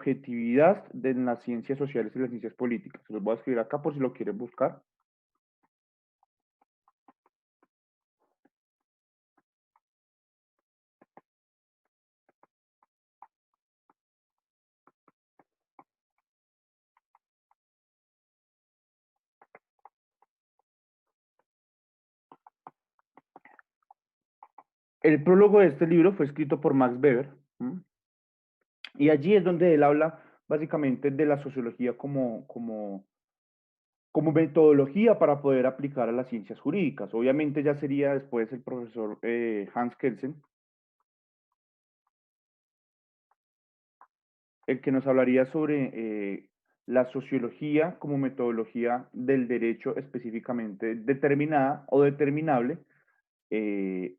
objetividad de las ciencias sociales y las ciencias políticas. Se los voy a escribir acá por si lo quieren buscar. El prólogo de este libro fue escrito por Max Weber, ¿m? Y allí es donde él habla básicamente de la sociología como metodología para poder aplicar a las ciencias jurídicas. Obviamente ya sería después el profesor Hans Kelsen el que nos hablaría sobre la sociología como metodología del derecho específicamente determinada o determinable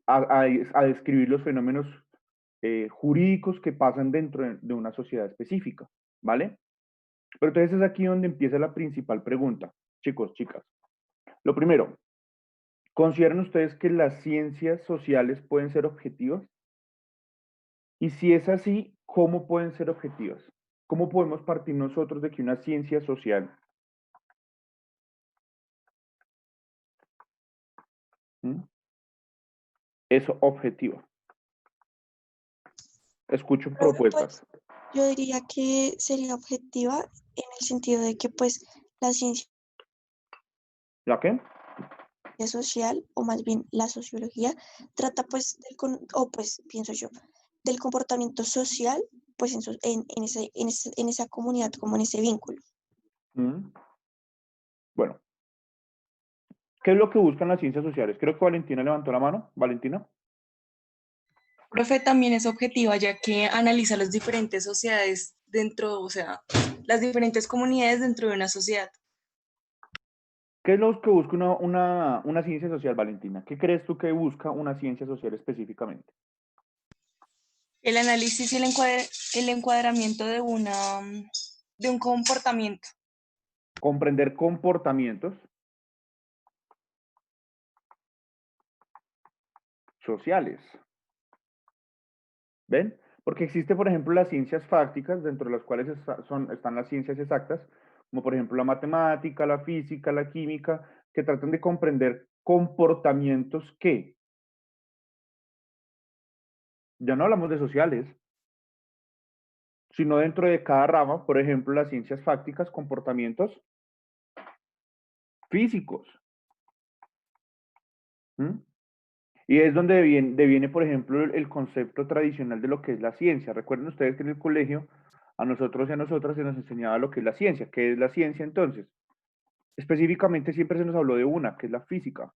a describir los fenómenos jurídicos que pasan dentro de una sociedad específica, ¿vale? Pero entonces es aquí donde empieza la principal pregunta, chicos, chicas. Lo primero, ¿consideran ustedes que las ciencias sociales pueden ser objetivas? Y si es así, ¿cómo pueden ser objetivas? ¿Cómo podemos partir nosotros de que una ciencia social ¿m? Es objetiva? Escucho Creo que propuestas. pues yo diría que sería objetiva en el sentido de que pues la ciencia ¿La qué? social, o más bien la sociología, trata pues o pues pienso yo, del comportamiento social pues en esa comunidad, como en ese vínculo. ¿M? Bueno, ¿qué es lo que buscan las ciencias sociales? Creo que Valentina levantó la mano. Valentina. Profe, también es objetiva ya que analiza las diferentes sociedades dentro, o sea, las diferentes comunidades dentro de una sociedad. ¿Qué es lo que busca una ciencia social, Valentina? ¿Qué crees tú que busca una ciencia social específicamente? El análisis y el encuadramiento de un comportamiento. Comprender comportamientos sociales. ¿Ven? Porque existe, por ejemplo, las ciencias fácticas, dentro de las cuales están las ciencias exactas, como por ejemplo la matemática, la física, la química, que tratan de comprender comportamientos que, ya no hablamos de sociales, sino dentro de cada rama, por ejemplo, las ciencias fácticas, comportamientos físicos. ¿Mm? Y es donde deviene, por ejemplo, el concepto tradicional de lo que es la ciencia. Recuerden ustedes que en el colegio a nosotros y a nosotras se nos enseñaba lo que es la ciencia. ¿Qué es la ciencia entonces? Específicamente siempre se nos habló de una, que es la física.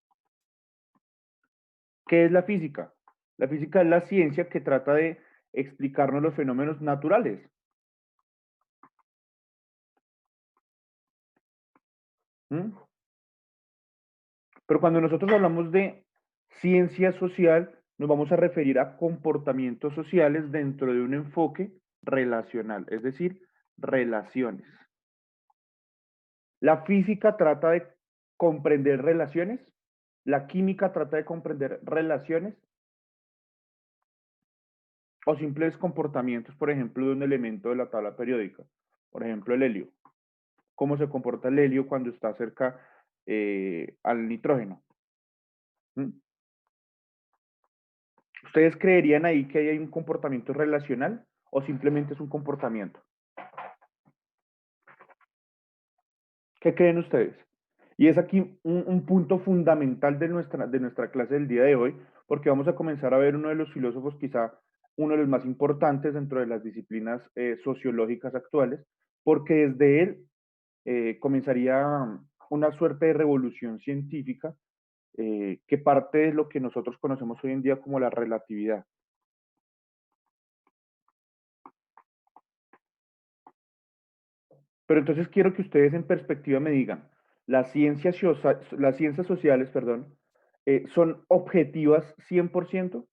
¿Qué es la física? La física es la ciencia que trata de explicarnos los fenómenos naturales. ¿Mm? Pero cuando nosotros hablamos de ciencia social, nos vamos a referir a comportamientos sociales dentro de un enfoque relacional, es decir, relaciones. La física trata de comprender relaciones, la química trata de comprender relaciones o simples comportamientos, por ejemplo, de un elemento de la tabla periódica. Por ejemplo, el helio. ¿Cómo se comporta el helio cuando está cerca al nitrógeno? ¿Mm? ¿Ustedes creerían ahí que hay un comportamiento relacional o simplemente es un comportamiento? ¿Qué creen ustedes? Y es aquí un punto fundamental de nuestra clase del día de hoy, porque vamos a comenzar a ver uno de los filósofos, quizá uno de los más importantes dentro de las disciplinas sociológicas actuales, porque desde él comenzaría una suerte de revolución científica que parte de lo que nosotros conocemos hoy en día como la relatividad. Pero entonces quiero que ustedes en perspectiva me digan, las ciencias sociales, perdón, ¿son objetivas 100%?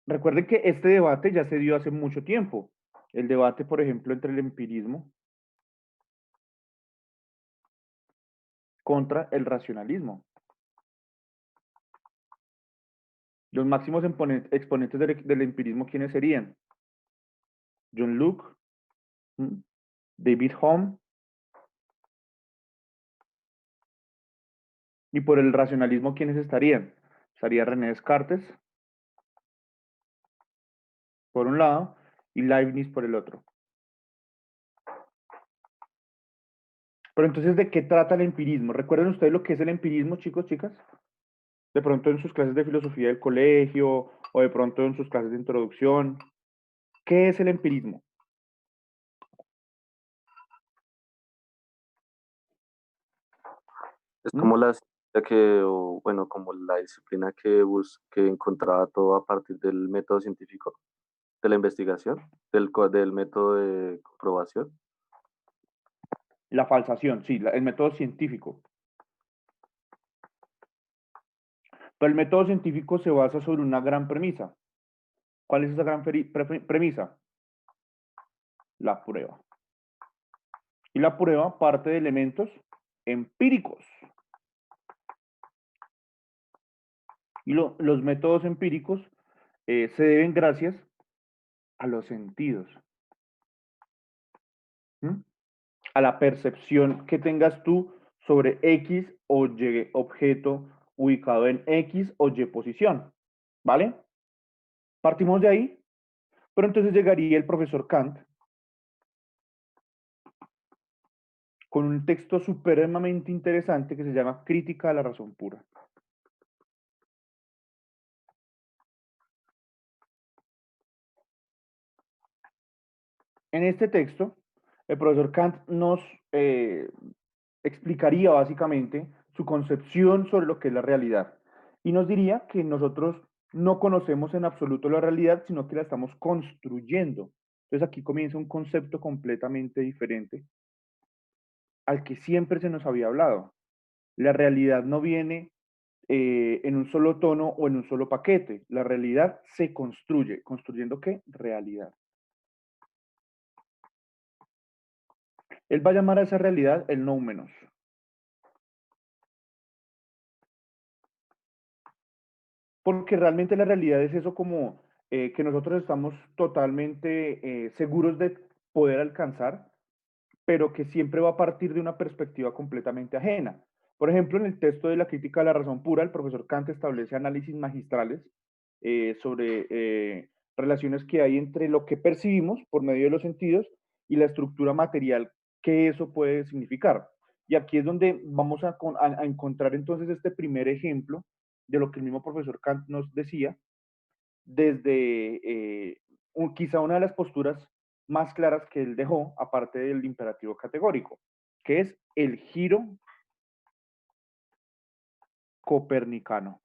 Recuerden que este debate ya se dio hace mucho tiempo. El debate, por ejemplo, entre el empirismo contra el racionalismo. Los máximos exponentes del empirismo, ¿quiénes serían? John Locke, David Hume, y por el racionalismo, ¿quiénes estarían? Estaría René Descartes, por un lado, y Leibniz por el otro. Pero entonces, ¿de qué trata el empirismo? ¿Recuerdan ustedes lo que es el empirismo, chicos, chicas? De pronto en sus clases de filosofía del colegio, o de pronto en sus clases de introducción. ¿Qué es el empirismo? Es ¿Mm? como la ciencia que, o bueno, como la disciplina que encontraba todo a partir del método científico, de la investigación, del método de comprobación. La falsación, sí, el método científico. Pero el método científico se basa sobre una gran premisa. ¿Cuál es esa gran premisa? La prueba. Y la prueba parte de elementos empíricos. Y los métodos empíricos se deben gracias a los sentidos. ¿Mm? A la percepción que tengas tú sobre X o Y objeto ubicado en X o Y posición. ¿Vale? Partimos de ahí, pero entonces llegaría el profesor Kant con un texto supremamente interesante que se llama Crítica a la razón pura. En este texto, el profesor Kant nos explicaría básicamente su concepción sobre lo que es la realidad y nos diría que nosotros no conocemos en absoluto la realidad, sino que la estamos construyendo. Entonces aquí comienza un concepto completamente diferente al que siempre se nos había hablado. La realidad no viene en un solo tono o en un solo paquete. La realidad se construye. ¿Construyendo qué? Realidad. Él va a llamar a esa realidad el noumenos. Porque realmente la realidad es eso como que nosotros estamos totalmente seguros de poder alcanzar, pero que siempre va a partir de una perspectiva completamente ajena. Por ejemplo, en el texto de la crítica de la razón pura, el profesor Kant establece análisis magistrales sobre relaciones que hay entre lo que percibimos por medio de los sentidos y la estructura material que eso puede significar. Y aquí es donde vamos a encontrar entonces este primer ejemplo de lo que el mismo profesor Kant nos decía, desde quizá una de las posturas más claras que él dejó, aparte del imperativo categórico, que es el giro copernicano.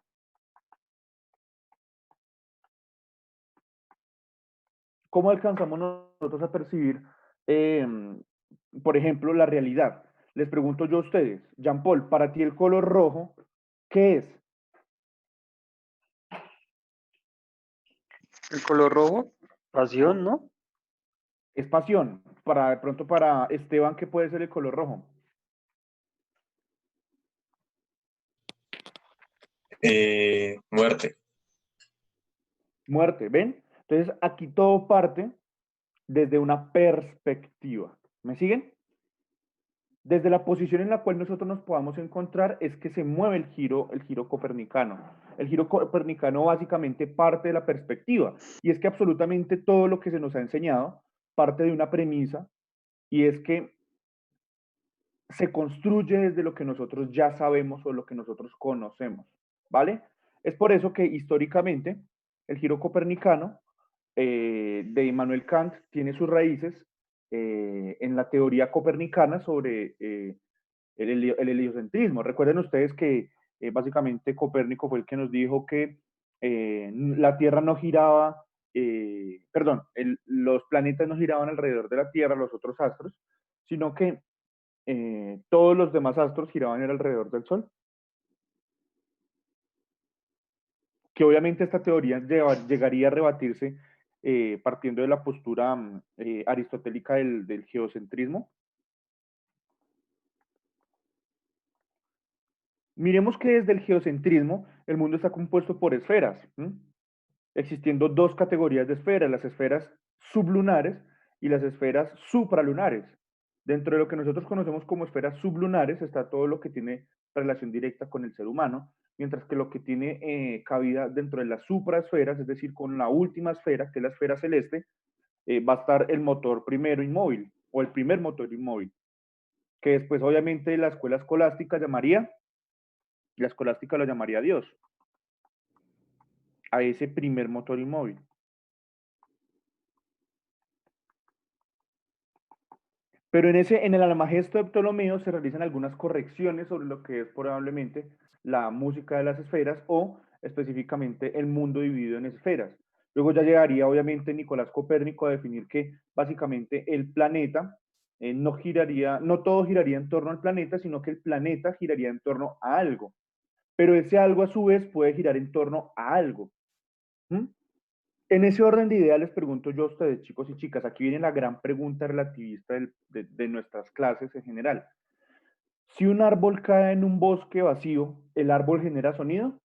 ¿Cómo alcanzamos nosotros a percibir, eh, por ejemplo, la realidad? Les pregunto yo a ustedes, Jean Paul, para ti el color rojo, ¿qué es? El color rojo, pasión, ¿no? Es pasión. De pronto para Esteban, ¿qué puede ser el color rojo? Muerte. Muerte, ¿ven? Entonces aquí todo parte desde una perspectiva. ¿Me siguen? Desde la posición en la cual nosotros nos podamos encontrar es que se mueve el giro copernicano. El giro copernicano básicamente parte de la perspectiva. Y es que absolutamente todo lo que se nos ha enseñado parte de una premisa, y es que se construye desde lo que nosotros ya sabemos o lo que nosotros conocemos, ¿vale? Es por eso que históricamente el giro copernicano de Immanuel Kant tiene sus raíces en la teoría copernicana sobre el heliocentrismo. Recuerden ustedes que básicamente Copérnico fue el que nos dijo que la Tierra no giraba, perdón, los planetas no giraban alrededor de la Tierra, los otros astros, sino que todos los demás astros giraban alrededor del Sol. Que obviamente esta teoría llegaría a rebatirse partiendo de la postura aristotélica del geocentrismo. Miremos que desde el geocentrismo el mundo está compuesto por esferas, existiendo dos categorías de esferas, las esferas sublunares y las esferas supralunares. Dentro de lo que nosotros conocemos como esferas sublunares está todo lo que tiene relación directa con el ser humano, mientras que lo que tiene cabida dentro de las supraesferas, es decir, con la última esfera, que es la esfera celeste, va a estar el motor primero inmóvil, o el primer motor inmóvil, que después obviamente la escuela escolástica lo llamaría Dios, a ese primer motor inmóvil. Pero en el Almagesto de Ptolomeo se realizan algunas correcciones sobre lo que es probablemente la música de las esferas o específicamente el mundo dividido en esferas. Luego ya llegaría obviamente Nicolás Copérnico a definir que básicamente el planeta no todo giraría en torno al planeta, sino que el planeta giraría en torno a algo. Pero ese algo a su vez puede girar en torno a algo. ¿Mm? En ese orden de ideas les pregunto yo a ustedes, chicos y chicas, aquí viene la gran pregunta relativista de nuestras clases en general. Si un árbol cae en un bosque vacío, ¿el árbol genera sonido?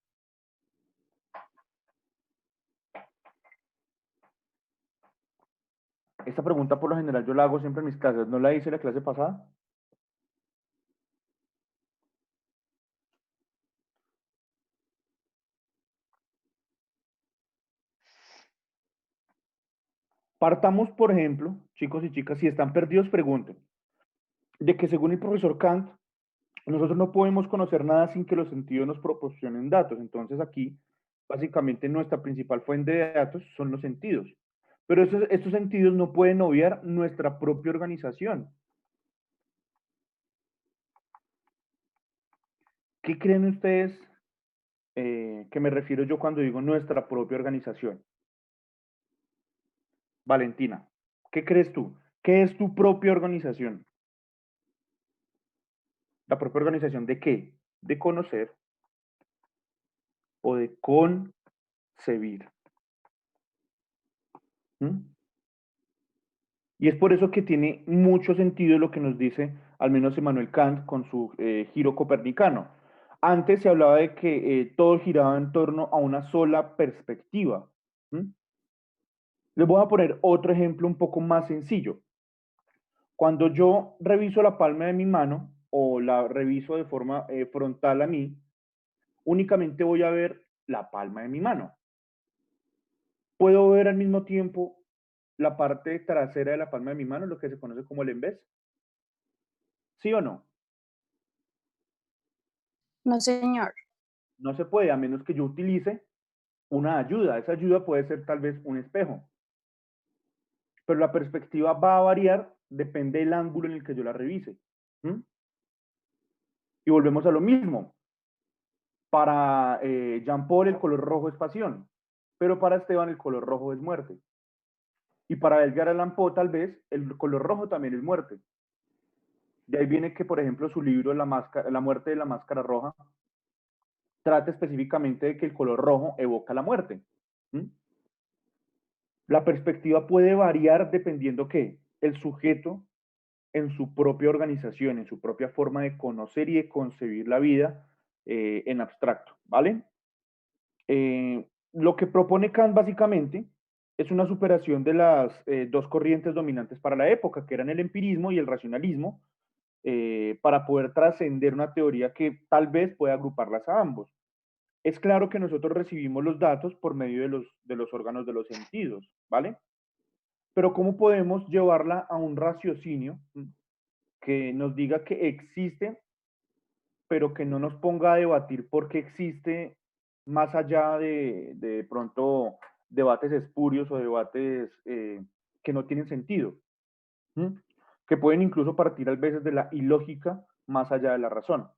Esta pregunta por lo general yo la hago siempre en mis clases, ¿no la hice en la clase pasada? Partamos, por ejemplo, chicos y chicas, si están perdidos, pregunten, de que según el profesor Kant, nosotros no podemos conocer nada sin que los sentidos nos proporcionen datos. Entonces aquí, básicamente, nuestra principal fuente de datos son los sentidos. Pero estos sentidos no pueden obviar nuestra propia organización. ¿Qué creen ustedes que me refiero yo cuando digo nuestra propia organización? Valentina, ¿qué crees tú? ¿Qué es tu propia organización? ¿La propia organización de qué? De conocer o de concebir. ¿Mm? Y es por eso que tiene mucho sentido lo que nos dice al menos Immanuel Kant con su giro copernicano. Antes se hablaba de que todo giraba en torno a una sola perspectiva. ¿Mm? Les voy a poner otro ejemplo un poco más sencillo. Cuando yo reviso la palma de mi mano o la reviso de forma frontal a mí, únicamente voy a ver la palma de mi mano. Puedo ver al mismo tiempo la parte trasera de la palma de mi mano, lo que se conoce como el embés. ¿Sí o no? No, señor. No se puede, a menos que yo utilice una ayuda. Esa ayuda puede ser tal vez un espejo. Pero la perspectiva va a variar, depende del ángulo en el que yo la revise. ¿Mm? Y volvemos a lo mismo. Para Jean Paul el color rojo es pasión, pero para Esteban el color rojo es muerte. Y para Edgar Allan Poe tal vez el color rojo también es muerte. De ahí viene que, por ejemplo, su libro La muerte de la máscara roja trata específicamente de que el color rojo evoca la muerte. ¿Mm? La perspectiva puede variar dependiendo que el sujeto en su propia organización, en su propia forma de conocer y de concebir la vida en abstracto, ¿vale? Lo que propone Kant básicamente es una superación de las dos corrientes dominantes para la época, que eran el empirismo y el racionalismo, para poder trascender una teoría que tal vez pueda agruparlas a ambos. Es claro que nosotros recibimos los datos por medio de los órganos de los sentidos, ¿vale? Pero ¿cómo podemos llevarla a un raciocinio que nos diga que existe, pero que no nos ponga a debatir por qué existe, más allá de pronto debates espurios o debates que no tienen sentido, ¿Mm? Que pueden incluso partir a veces de la ilógica más allá de la razón?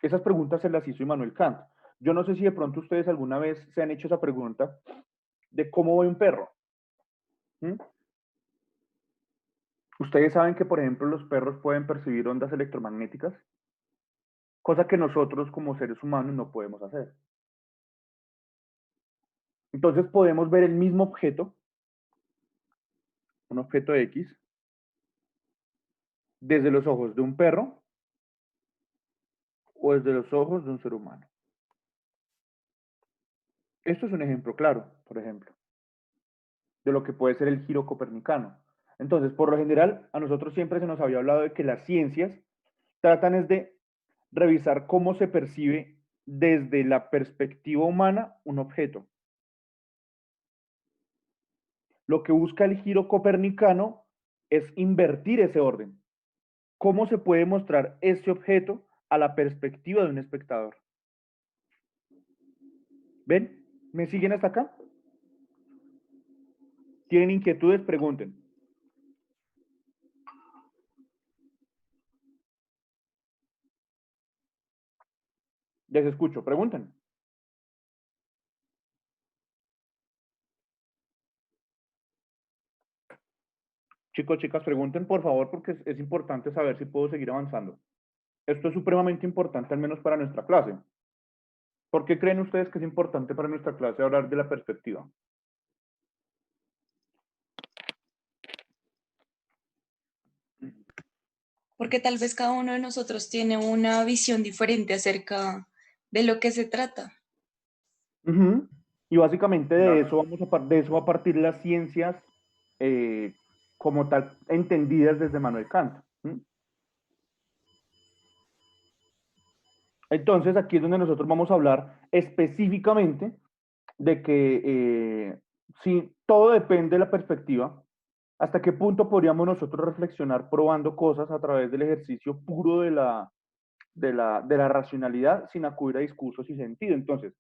Esas preguntas se las hizo Immanuel Kant. Yo no sé si de pronto ustedes alguna vez se han hecho esa pregunta de cómo ve un perro. ¿Mm? Ustedes saben que, por ejemplo, los perros pueden percibir ondas electromagnéticas, cosa que nosotros como seres humanos no podemos hacer. Entonces podemos ver el mismo objeto, un objeto X, desde los ojos de un perro o desde los ojos de un ser humano. Esto es un ejemplo claro, por ejemplo, de lo que puede ser el giro copernicano. Entonces, por lo general, a nosotros siempre se nos había hablado de que las ciencias tratan es de revisar cómo se percibe desde la perspectiva humana un objeto. Lo que busca el giro copernicano es invertir ese orden. ¿Cómo se puede mostrar ese objeto a la perspectiva de un espectador? ¿Ven? ¿Me siguen hasta acá? ¿Tienen inquietudes? Pregunten. Les escucho, pregunten. Chicos, chicas, pregunten por favor porque es importante saber si puedo seguir avanzando. Esto es supremamente importante, al menos para nuestra clase. ¿Por qué creen ustedes que es importante para nuestra clase hablar de la perspectiva? Porque tal vez cada uno de nosotros tiene una visión diferente acerca de lo que se trata. Ujú. Y básicamente de Claro. eso de eso va a partir las ciencias como tal entendidas desde Manuel Kant. ¿Mm? Entonces aquí es donde nosotros vamos a hablar específicamente de que si todo depende de la perspectiva, ¿hasta qué punto podríamos nosotros reflexionar probando cosas a través del ejercicio puro de la racionalidad sin acudir a discursos y sentido? Entonces,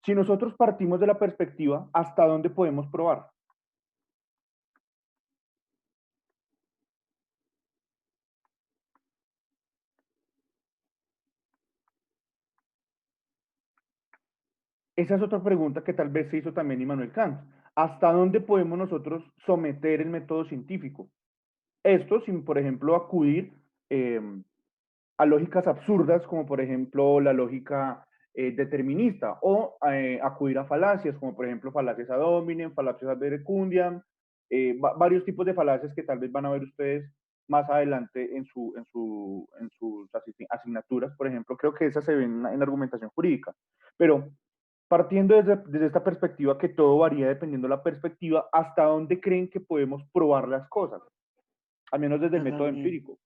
si nosotros partimos de la perspectiva, ¿hasta dónde podemos probar? Esa es otra pregunta que tal vez se hizo también Immanuel Kant. ¿Hasta dónde podemos nosotros someter el método científico? Esto sin, por ejemplo, acudir eh, a lógicas absurdas, como por ejemplo la lógica determinista, o acudir a falacias, como por ejemplo falacias ad hominem, falacias ad verecundiam, varios tipos de falacias que tal vez van a ver ustedes más adelante en sus asignaturas, por ejemplo, creo que esas se ven en argumentación jurídica. Pero partiendo desde esta perspectiva, que todo varía dependiendo de la perspectiva, ¿hasta dónde creen que podemos probar las cosas? Al menos desde el método empírico.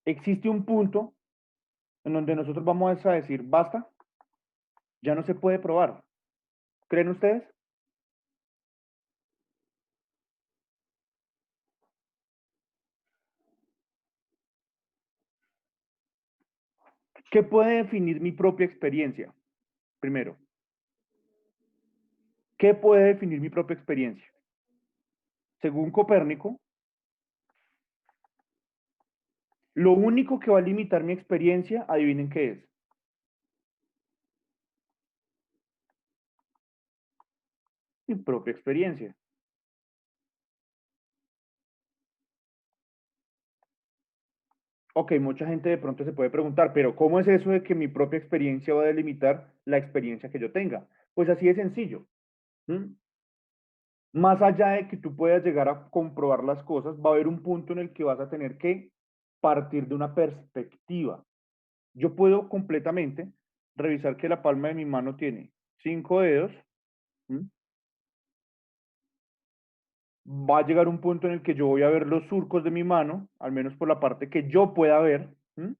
Existe un punto en donde nosotros vamos a decir, basta, ya no se puede probar. ¿Creen ustedes? ¿Qué puede definir mi propia experiencia? Primero, ¿qué puede definir mi propia experiencia? Según Copérnico, lo único que va a limitar mi experiencia, adivinen qué es. Mi propia experiencia. Ok, mucha gente de pronto se puede preguntar, pero ¿cómo es eso de que mi propia experiencia va a delimitar la experiencia que yo tenga? Pues así de sencillo. ¿Mm? Más allá de que tú puedas llegar a comprobar las cosas, va a haber un punto en el que vas a tener que partir de una perspectiva. Yo puedo completamente revisar que la palma de mi mano tiene 5 dedos. ¿Mm? Va a llegar un punto en el que yo voy a ver los surcos de mi mano, al menos por la parte que yo pueda ver. ¿Mm?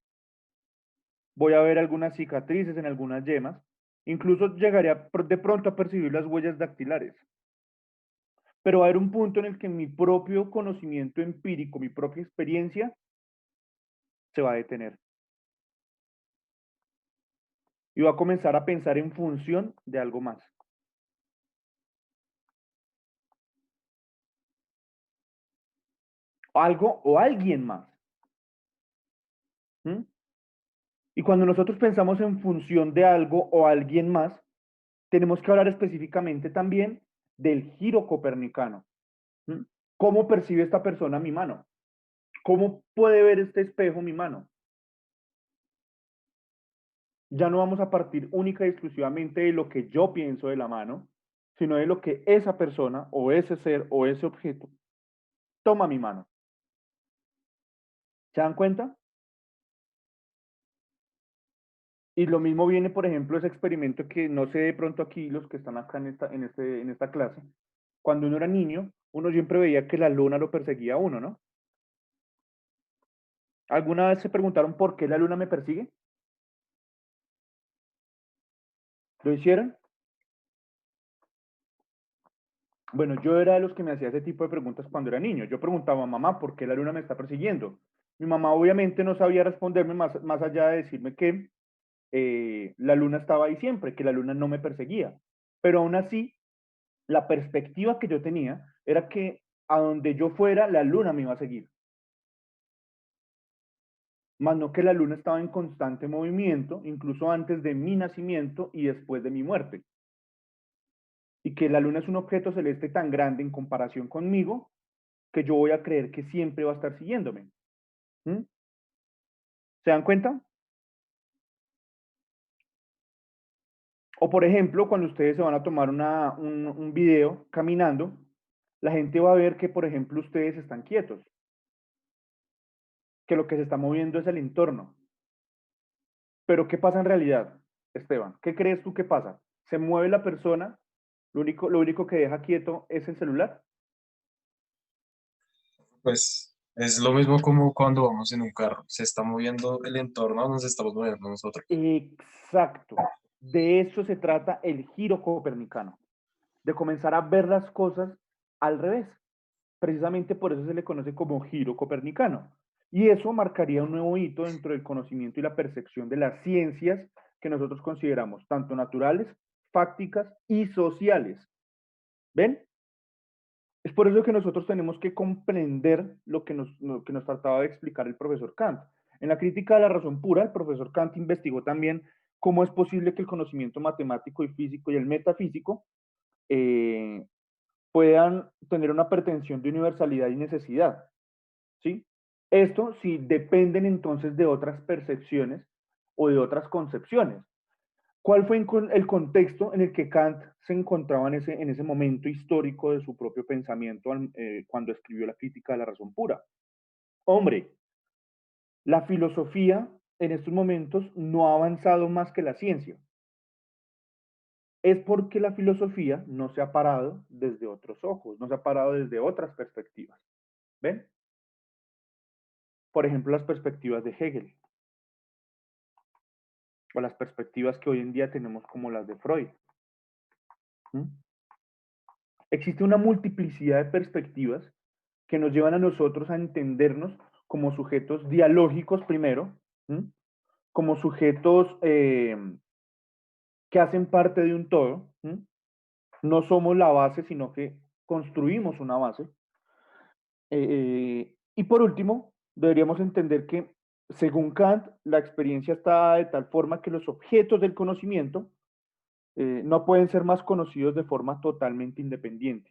Voy a ver algunas cicatrices en algunas yemas. Incluso llegaría de pronto a percibir las huellas dactilares. Pero va a haber un punto en el que mi propio conocimiento empírico, mi propia experiencia, se va a detener. Y va a comenzar a pensar en función de algo más. Algo o alguien más. ¿Mm? Y cuando nosotros pensamos en función de algo o alguien más, tenemos que hablar específicamente también del giro copernicano. ¿Mm? ¿Cómo percibe esta persona mi mano? ¿Cómo puede ver este espejo mi mano? Ya no vamos a partir única y exclusivamente de lo que yo pienso de la mano, sino de lo que esa persona o ese ser o ese objeto toma mi mano. ¿Se dan cuenta? Y lo mismo viene, por ejemplo, ese experimento que no sé de pronto aquí, los que están acá en esta clase, cuando uno era niño, uno siempre veía que la luna lo perseguía a uno, ¿no? ¿Alguna vez se preguntaron por qué la luna me persigue? ¿Lo hicieron? Bueno, yo era de los que me hacía ese tipo de preguntas cuando era niño. Yo preguntaba, mamá, ¿por qué la luna me está persiguiendo? Mi mamá obviamente no sabía responderme más allá de decirme que la luna estaba ahí siempre, que la luna no me perseguía. Pero aún así, la perspectiva que yo tenía era que a donde yo fuera, la luna me iba a seguir. Más no que la luna estaba en constante movimiento, incluso antes de mi nacimiento y después de mi muerte. Y que la luna es un objeto celeste tan grande en comparación conmigo que yo voy a creer que siempre va a estar siguiéndome. ¿Mm? ¿Se dan cuenta? O por ejemplo, cuando ustedes se van a tomar un video caminando, la gente va a ver que, por ejemplo, ustedes están quietos, que lo que se está moviendo es el entorno. Pero ¿qué pasa en realidad, Esteban? ¿Qué crees tú que pasa? ¿Se mueve la persona? Lo único que deja quieto es el celular. Pues es lo mismo como cuando vamos en un carro. Se está moviendo el entorno, nos estamos moviendo nosotros. Exacto. De eso se trata el giro copernicano, de comenzar a ver las cosas al revés. Precisamente por eso se le conoce como giro copernicano. Y eso marcaría un nuevo hito dentro del conocimiento y la percepción de las ciencias que nosotros consideramos tanto naturales, fácticas y sociales. ¿Ven? Es por eso que nosotros tenemos que comprender lo que nos trataba de explicar el profesor Kant. En la crítica de la razón pura, el profesor Kant investigó también cómo es posible que el conocimiento matemático y físico y el metafísico eh, puedan tener una pretensión de universalidad y necesidad. ¿Sí? Esto sí dependen entonces de otras percepciones o de otras concepciones. ¿Cuál fue el contexto en el que Kant se encontraba en ese momento histórico de su propio pensamiento cuando escribió la crítica de la razón pura? Hombre, la filosofía en estos momentos no ha avanzado más que la ciencia. Es porque la filosofía no se ha parado desde otros ojos, no se ha parado desde otras perspectivas. ¿Ven? Por ejemplo, las perspectivas de Hegel o las perspectivas que hoy en día tenemos como las de Freud. ¿Mm? Existe una multiplicidad de perspectivas que nos llevan a nosotros a entendernos como sujetos dialógicos primero, ¿m? Como sujetos que hacen parte de un todo. ¿M? No somos la base, sino que construimos una base. Y por último, deberíamos entender que, según Kant, la experiencia está de tal forma que los objetos del conocimiento no pueden ser más conocidos de forma totalmente independiente.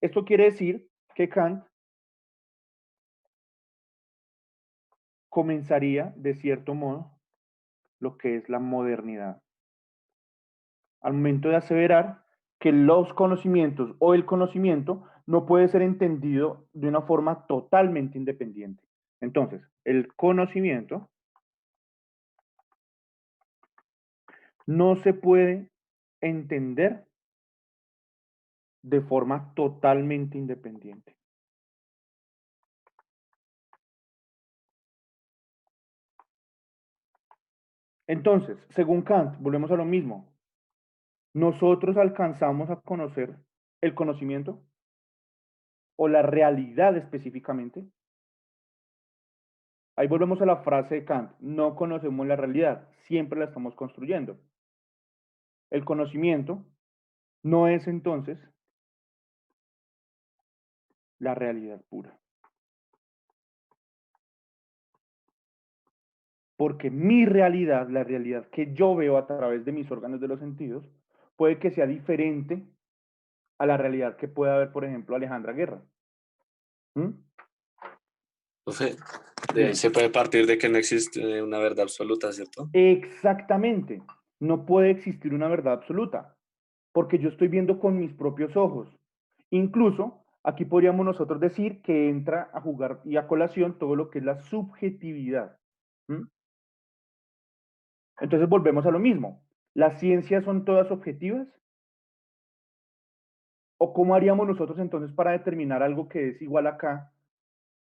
Esto quiere decir que Kant comenzaría, de cierto modo, lo que es la modernidad. Al momento de aseverar que los conocimientos o el conocimiento no puede ser entendido de una forma totalmente independiente. Entonces, el conocimiento no se puede entender de forma totalmente independiente. Entonces, según Kant, volvemos a lo mismo. ¿Nosotros alcanzamos a conocer el conocimiento o la realidad específicamente? Ahí volvemos a la frase de Kant, no conocemos la realidad, siempre la estamos construyendo. El conocimiento no es entonces la realidad pura. Porque mi realidad, la realidad que yo veo a través de mis órganos de los sentidos, puede que sea diferente a la realidad que puede haber, por ejemplo, Alejandra Guerra. ¿Mm? Profe, de ahí se puede partir de que no existe una verdad absoluta, ¿cierto? Exactamente. No puede existir una verdad absoluta, porque yo estoy viendo con mis propios ojos. Incluso, aquí podríamos nosotros decir que entra a jugar y a colación todo lo que es la subjetividad. ¿Mm? Entonces volvemos a lo mismo. ¿Las ciencias son todas objetivas? ¿O cómo haríamos nosotros entonces para determinar algo que es igual acá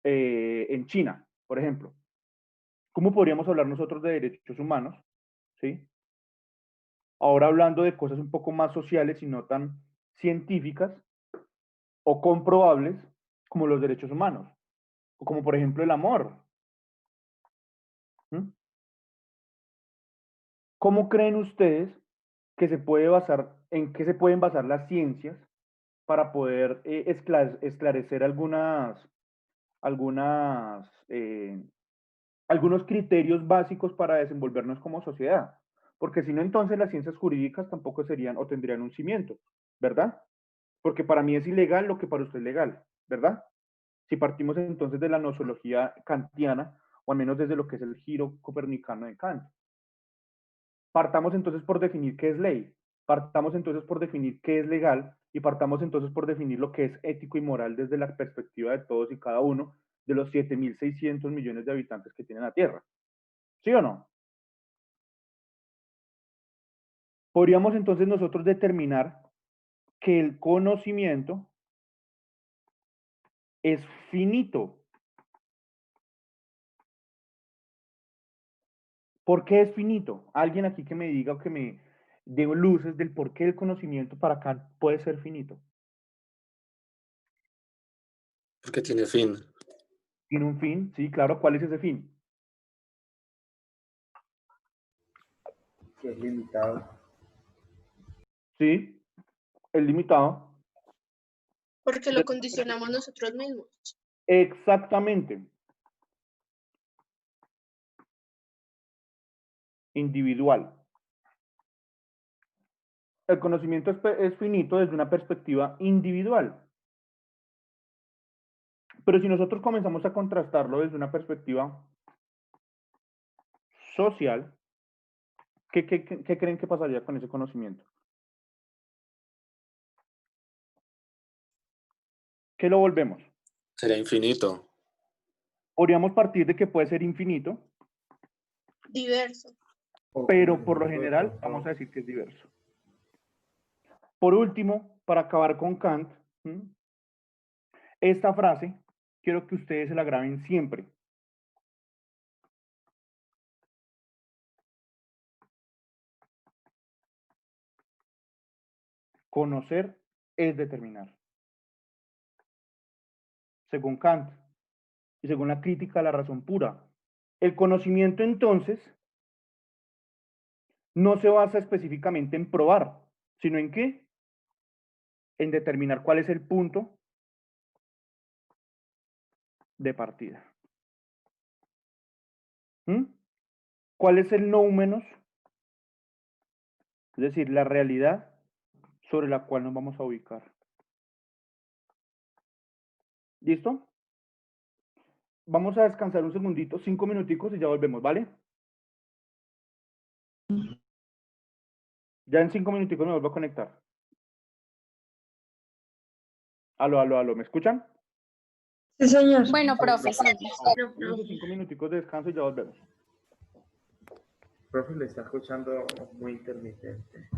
en China, por ejemplo? ¿Cómo podríamos hablar nosotros de derechos humanos? ¿Sí? Ahora hablando de cosas un poco más sociales y no tan científicas o comprobables como los derechos humanos, o como por ejemplo el amor. ¿Mm? ¿Cómo creen ustedes que se puede basar, en qué se pueden basar las ciencias para poder esclarecer algunos criterios básicos para desenvolvernos como sociedad? Porque si no, entonces las ciencias jurídicas tampoco serían o tendrían un cimiento, ¿verdad? Porque para mí es ilegal lo que para usted es legal, ¿verdad? Si partimos entonces de la nosología kantiana, o al menos desde lo que es el giro copernicano de Kant. Partamos entonces por definir qué es ley, partamos entonces por definir qué es legal y partamos entonces por definir lo que es ético y moral desde la perspectiva de todos y cada uno de los 7.600 millones de habitantes que tiene la Tierra. ¿Sí o no? Podríamos entonces nosotros determinar que el conocimiento es finito. ¿Por qué es finito? Alguien aquí que me diga o que me dé luces del por qué el conocimiento para Kant puede ser finito. Porque tiene fin. ¿Tiene un fin? Sí, claro. ¿Cuál es ese fin? Que es limitado. Sí, es limitado. Porque lo condicionamos nosotros mismos. Exactamente. Individual. El conocimiento es finito desde una perspectiva individual. Pero si nosotros comenzamos a contrastarlo desde una perspectiva social, ¿qué creen que pasaría con ese conocimiento? ¿Qué lo volvemos? Sería infinito. Podríamos partir de que puede ser infinito, Diverso. pero por lo general vamos a decir que es diverso. Por último, para acabar con Kant, esta frase quiero que ustedes se la graben siempre. Conocer es determinar. Según Kant y según la crítica a la razón pura, el conocimiento entonces no se basa específicamente en probar, sino en qué? En determinar cuál es el punto de partida. ¿Cuál es el noumenos? Es decir, la realidad sobre la cual nos vamos a ubicar. ¿Listo? Vamos a descansar un segundito, 5 minuticos y ya volvemos, ¿vale? Ya en 5 minuticos me vuelvo a conectar. Aló, aló, aló, ¿me escuchan? Sí, señor. Bueno, profe, sí. Unos 5 minuticos de descanso y ya volvemos. Profe, le está escuchando muy intermitente.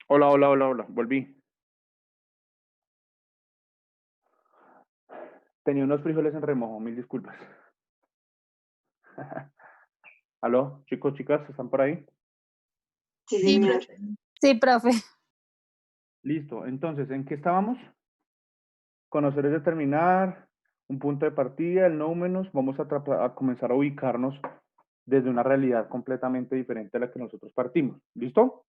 Hola, hola, hola, hola. Volví. Tenía unos frijoles en remojo, mil disculpas. ¿Aló, chicos, chicas, están por ahí? Sí, Sí, señor. profe. Sí, profe. Listo. Entonces, ¿en qué estábamos? Conocer es determinar, un punto de partida, el nómenos. Vamos a comenzar a ubicarnos desde una realidad completamente diferente a la que nosotros partimos. ¿Listo?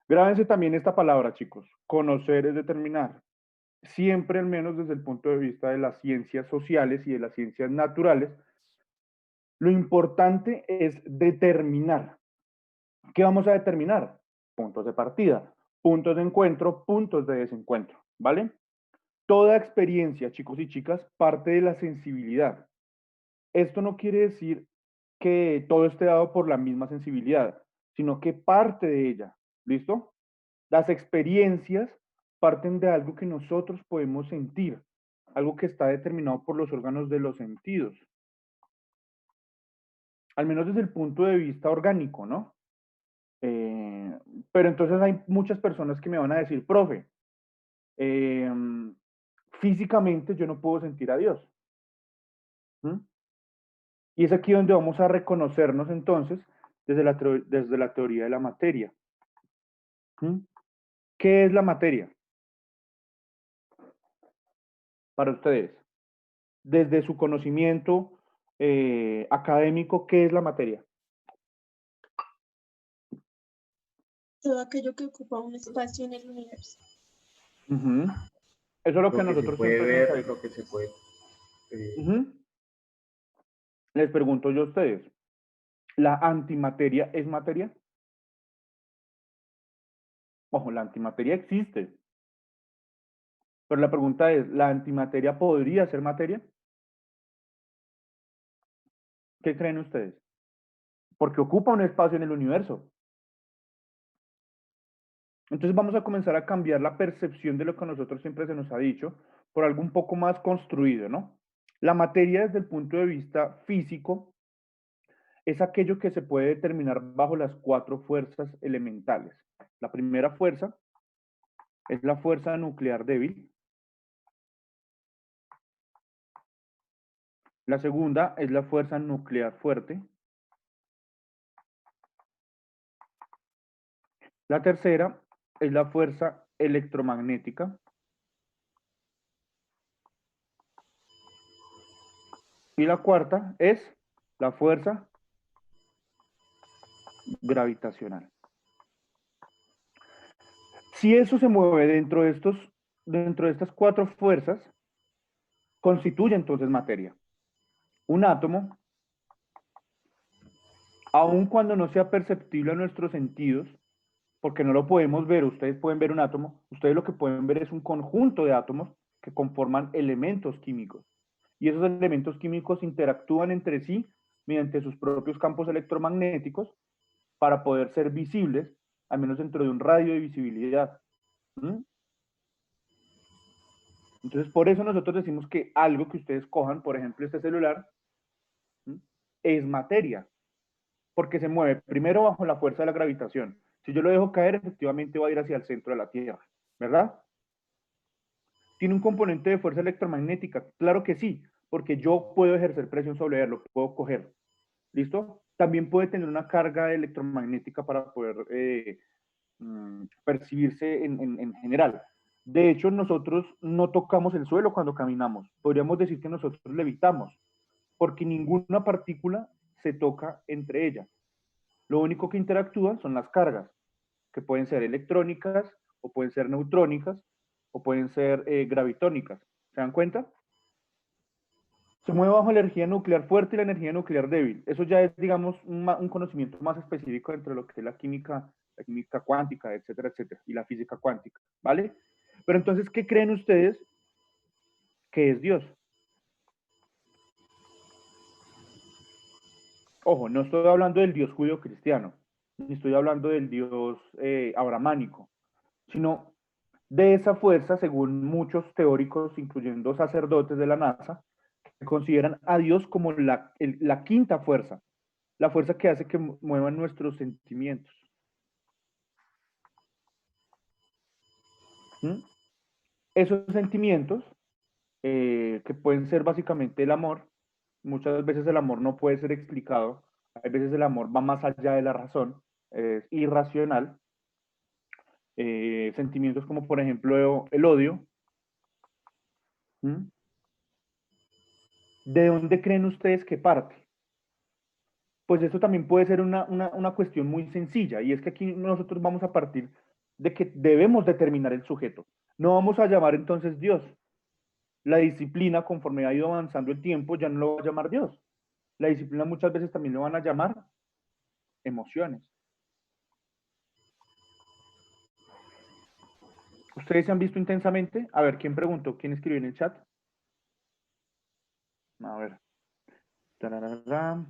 Grábense también esta palabra, chicos. Conocer es determinar. Siempre, al menos desde el punto de vista de las ciencias sociales y de las ciencias naturales, lo importante es determinar. ¿Qué vamos a determinar? Puntos de partida, puntos de encuentro, puntos de desencuentro, ¿vale? Toda experiencia, chicos y chicas, parte de la sensibilidad. Esto no quiere decir que todo esté dado por la misma sensibilidad, sino que parte de ella, ¿listo? Las experiencias parten de algo que nosotros podemos sentir, algo que está determinado por los órganos de los sentidos, al menos desde el punto de vista orgánico, ¿no? Pero entonces hay muchas personas que me van a decir, profe, físicamente yo no puedo sentir a Dios. ¿Mm? Y es aquí donde vamos a reconocernos entonces desde la teoría de la materia. ¿Mm? ¿Qué es la materia para ustedes? Desde su conocimiento académico, ¿qué es la materia? Todo aquello que ocupa un espacio en el universo. Eso es lo que Lo que se nosotros puede siempre nos ha ver, dicho. lo que se puede... Les pregunto yo a ustedes, ¿la antimateria es materia? Ojo, la antimateria existe. Pero la pregunta es, ¿la antimateria podría ser materia? ¿Qué creen ustedes? Porque ocupa un espacio en el universo. Entonces vamos a comenzar a cambiar la percepción de lo que a nosotros siempre se nos ha dicho por algo un poco más construido, ¿no? La materia desde el punto de vista físico es aquello que se puede determinar bajo las 4 fuerzas elementales. La primera fuerza es la fuerza nuclear débil. La segunda es la fuerza nuclear fuerte. La tercera es la fuerza electromagnética. Y la cuarta es la fuerza gravitacional. Si eso se mueve dentro de estas 4 fuerzas, constituye entonces materia. Un átomo, aun cuando no sea perceptible a nuestros sentidos, porque no lo podemos ver, ustedes pueden ver un átomo, ustedes lo que pueden ver es un conjunto de átomos que conforman elementos químicos. Y esos elementos químicos interactúan entre sí mediante sus propios campos electromagnéticos para poder ser visibles, al menos dentro de un radio de visibilidad. ¿Mm? Entonces, por eso nosotros decimos que algo que ustedes cojan, por ejemplo, este celular, ¿Mm? es materia, porque se mueve primero bajo la fuerza de la gravitación. Si yo lo dejo caer, efectivamente va a ir hacia el centro de la Tierra, ¿verdad? ¿Tiene un componente de fuerza electromagnética? Claro que sí, porque yo puedo ejercer presión sobre él, lo puedo coger. ¿Listo? También puede tener una carga electromagnética para poder percibirse en general. De hecho, nosotros no tocamos el suelo cuando caminamos. Podríamos decir que nosotros levitamos, porque ninguna partícula se toca entre ellas. Lo único que interactúan son las cargas, que pueden ser electrónicas, o pueden ser neutrónicas, o pueden ser gravitónicas. ¿Se dan cuenta? Se mueve bajo la energía nuclear fuerte y la energía nuclear débil. Eso ya es, digamos, un conocimiento más específico entre lo que es la química cuántica, etcétera, etcétera, y la física cuántica, ¿vale? Pero entonces, ¿qué creen ustedes que es Dios? Ojo, no estoy hablando del Dios judío cristiano, ni estoy hablando del Dios abramánico, sino de esa fuerza, según muchos teóricos, incluyendo sacerdotes de la NASA, que consideran a Dios como la quinta fuerza, la fuerza que hace que muevan nuestros sentimientos. ¿Mm? Esos sentimientos, que pueden ser básicamente el amor, muchas veces el amor no puede ser explicado, hay veces el amor va más allá de la razón, es irracional. Sentimientos como por ejemplo el odio. ¿Mm? ¿De dónde creen ustedes que parte? Pues esto también puede ser una cuestión muy sencilla, y es que aquí nosotros vamos a partir de que debemos determinar el sujeto. No vamos a llamar entonces Dios. La disciplina, conforme ha ido avanzando el tiempo, ya no lo va a llamar Dios. La disciplina muchas veces también lo van a llamar emociones. ¿Ustedes se han visto intensamente? A ver, ¿quién preguntó? ¿Quién escribió en el chat? A ver. Tararara.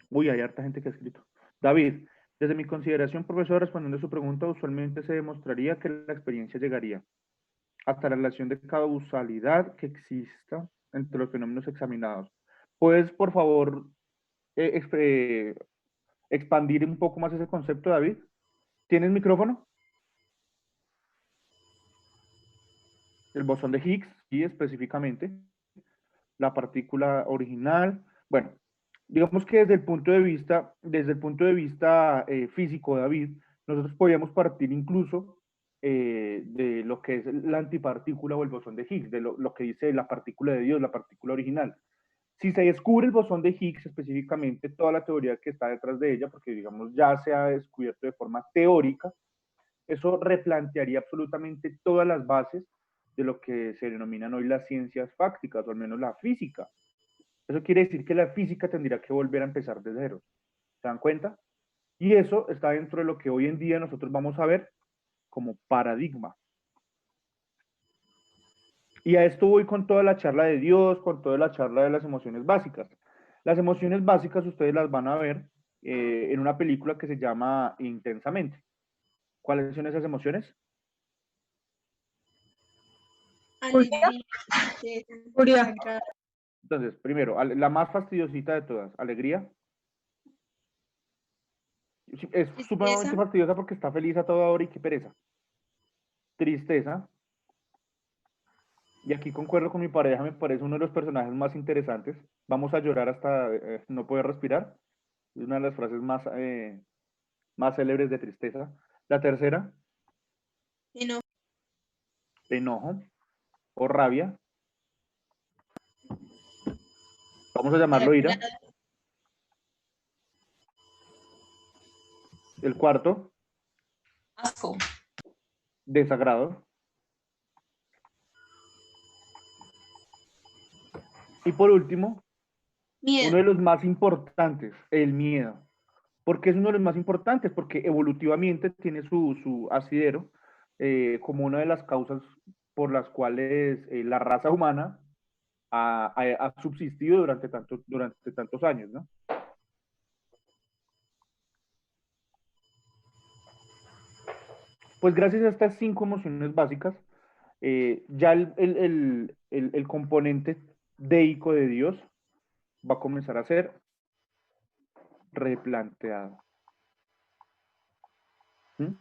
Uy, hay harta gente que ha escrito. David, desde mi consideración, profesor, respondiendo a su pregunta, usualmente se demostraría que la experiencia llegaría hasta la relación de causalidad que exista entre los fenómenos examinados. ¿Puedes, por favor, expandir un poco más ese concepto, David? ¿Tienes micrófono? El bosón de Higgs, sí, específicamente. La partícula original. Bueno, digamos que desde el punto de vista físico, David, nosotros podríamos partir incluso de lo que es la antipartícula o el bosón de Higgs, de lo que dice la partícula de Dios, la partícula original. Si se descubre el bosón de Higgs específicamente, toda la teoría que está detrás de ella, porque digamos ya se ha descubierto de forma teórica, eso replantearía absolutamente todas las bases de lo que se denominan hoy las ciencias fácticas, o al menos la física. Eso quiere decir que la física tendría que volver a empezar de cero. ¿Se dan cuenta? Y eso está dentro de lo que hoy en día nosotros vamos a ver como paradigma. Y a esto voy con toda la charla de Dios, con toda la charla de las emociones básicas. Las emociones básicas ustedes las van a ver en una película que se llama Intensamente. ¿Cuáles son esas emociones? Alegría, tristeza, Furia. agrado. Entonces, primero, la más fastidiosita de todas, alegría. Es supremamente Tristeza, fastidiosa porque está feliz a toda hora y qué pereza. Tristeza. Y aquí concuerdo con mi pareja, me parece uno de los personajes más interesantes. Vamos a llorar hasta no poder respirar. Es una de las frases más célebres de tristeza. La tercera, enojo, enojo o rabia. Vamos a llamarlo ira. agrado, El cuarto, Asco. desagrado. Y por último, miedo. uno de los más importantes, el miedo. ¿Por qué es uno de los más importantes? Porque evolutivamente tiene su asidero como una de las causas por las cuales la raza humana ha subsistido durante tantos años, ¿no? Pues gracias a estas 5 emociones básicas, ya el componente deico de Dios va a comenzar a ser replanteado. ¿Mm?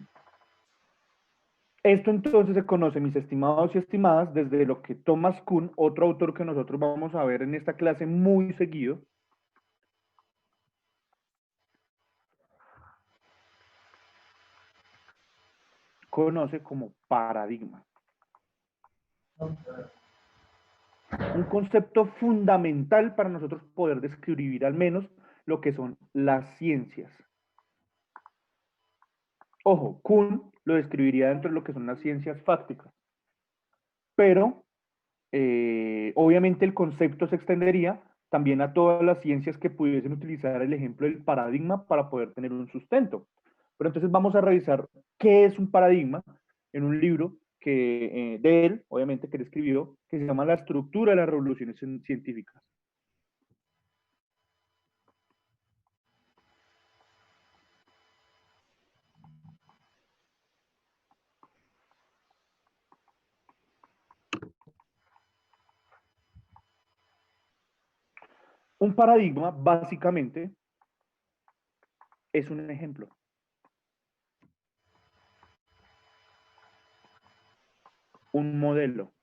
Esto entonces se conoce, mis estimados y estimadas, desde lo que Thomas Kuhn, otro autor que nosotros vamos a ver en esta clase muy seguido, conoce como paradigma. Un concepto fundamental para nosotros poder describir al menos lo que son las ciencias. Ojo, Kuhn lo describiría dentro de lo que son las ciencias fácticas, pero obviamente el concepto se extendería también a todas las ciencias que pudiesen utilizar el ejemplo del paradigma para poder tener un sustento. Pero entonces vamos a revisar qué es un paradigma en un libro que, de él, obviamente, que él escribió, que se llama La estructura de las revoluciones científicas. Un paradigma, básicamente, es un ejemplo. un modelo.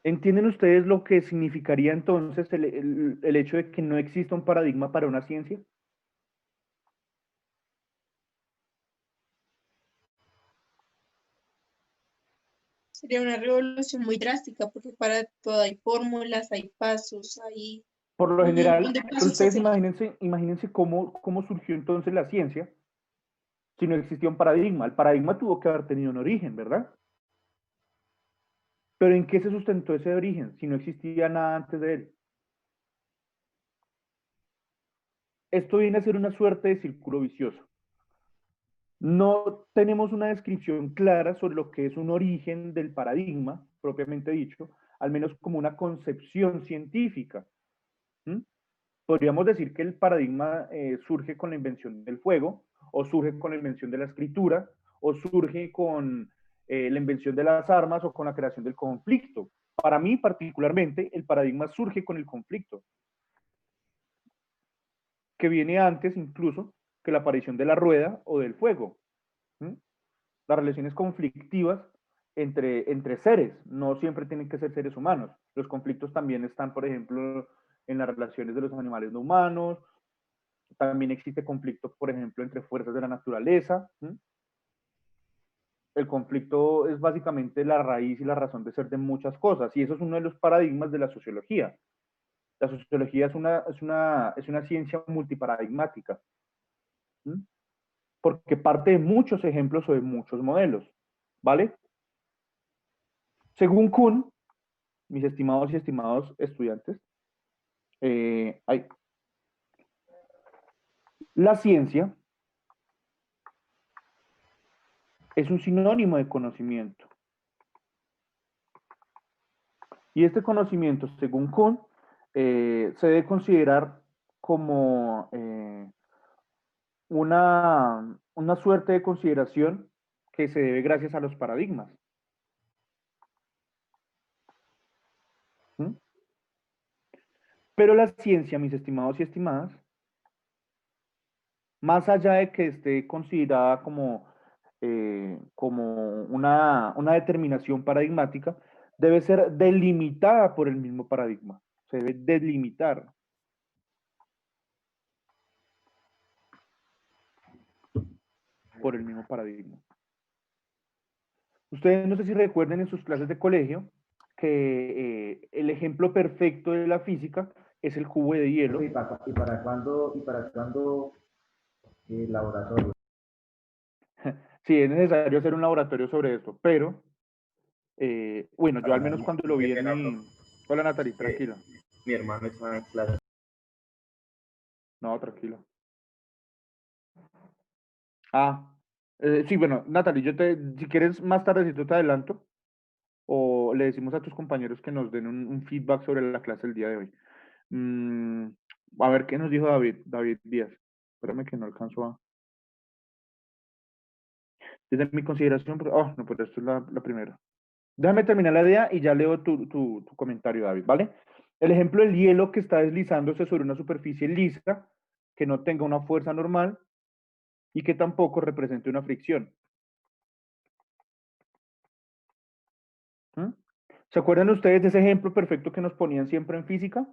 ¿Entienden ustedes lo que significaría entonces el hecho de que no exista un paradigma para una ciencia? Sería una revolución muy drástica porque para todo hay fórmulas, hay pasos, hay Por lo un montón general, de pero pasos a ustedes seguir. imagínense cómo surgió entonces la ciencia si no existía un paradigma. El paradigma tuvo que haber tenido un origen, ¿verdad? Pero ¿en qué se sustentó ese origen si no existía nada antes de él? Esto viene a ser una suerte de círculo vicioso. No tenemos una descripción clara sobre lo que es un origen del paradigma, propiamente dicho, al menos como una concepción científica. ¿Mm? Podríamos decir que el paradigma surge con la invención del fuego, o surge con la invención de la escritura, o surge con la invención de las armas o con la creación del conflicto. Para mí, particularmente, el paradigma surge con el conflicto, que viene antes incluso que la aparición de la rueda o del fuego. ¿Mm? Las relaciones conflictivas entre seres, no siempre tienen que ser seres humanos. Los conflictos también están, por ejemplo, en las relaciones de los animales no humanos, también existe conflicto, por ejemplo, entre fuerzas de la naturaleza. ¿Mm? El conflicto es básicamente la raíz y la razón de ser de muchas cosas, y eso es uno de los paradigmas de la sociología. La sociología es una ciencia multiparadigmática, ¿Mm? Porque parte de muchos ejemplos o de muchos modelos, ¿vale? Según Kuhn, mis estimados y estimados estudiantes, la ciencia es un sinónimo de conocimiento. Y este conocimiento, según Kuhn, se debe considerar como una suerte de consideración que se debe gracias a los paradigmas. ¿Mm? Pero la ciencia, mis estimados y estimadas, más allá de que esté considerada como una determinación paradigmática, debe ser delimitada por el mismo paradigma. Se debe delimitar por el mismo paradigma. Ustedes no sé si recuerden en sus clases de colegio que el ejemplo perfecto de la física es el cubo de hielo. ¿Y para cuándo el laboratorio? Sí, es necesario hacer un laboratorio sobre esto, pero bueno, yo al menos cuando lo Qué vi en pena, mi... Hola Natalie, profe. tranquila. Mi hermano está en clase. No, tranquila. Ah, sí, bueno, Natalie, si quieres más tardecito te adelanto o le decimos a tus compañeros que nos den un feedback sobre la clase del día de hoy. Mm, a ver qué nos dijo David Díaz. Espérame que no alcanzó a... Desde mi consideración, oh, no, pues esto es la primera. Déjame terminar la idea y ya leo tu comentario, David, ¿vale? El ejemplo del hielo que está deslizándose sobre una superficie lisa, que no tenga una fuerza normal y que tampoco represente una fricción. ¿Mm? ¿Se acuerdan ustedes de ese ejemplo perfecto que nos ponían siempre en física?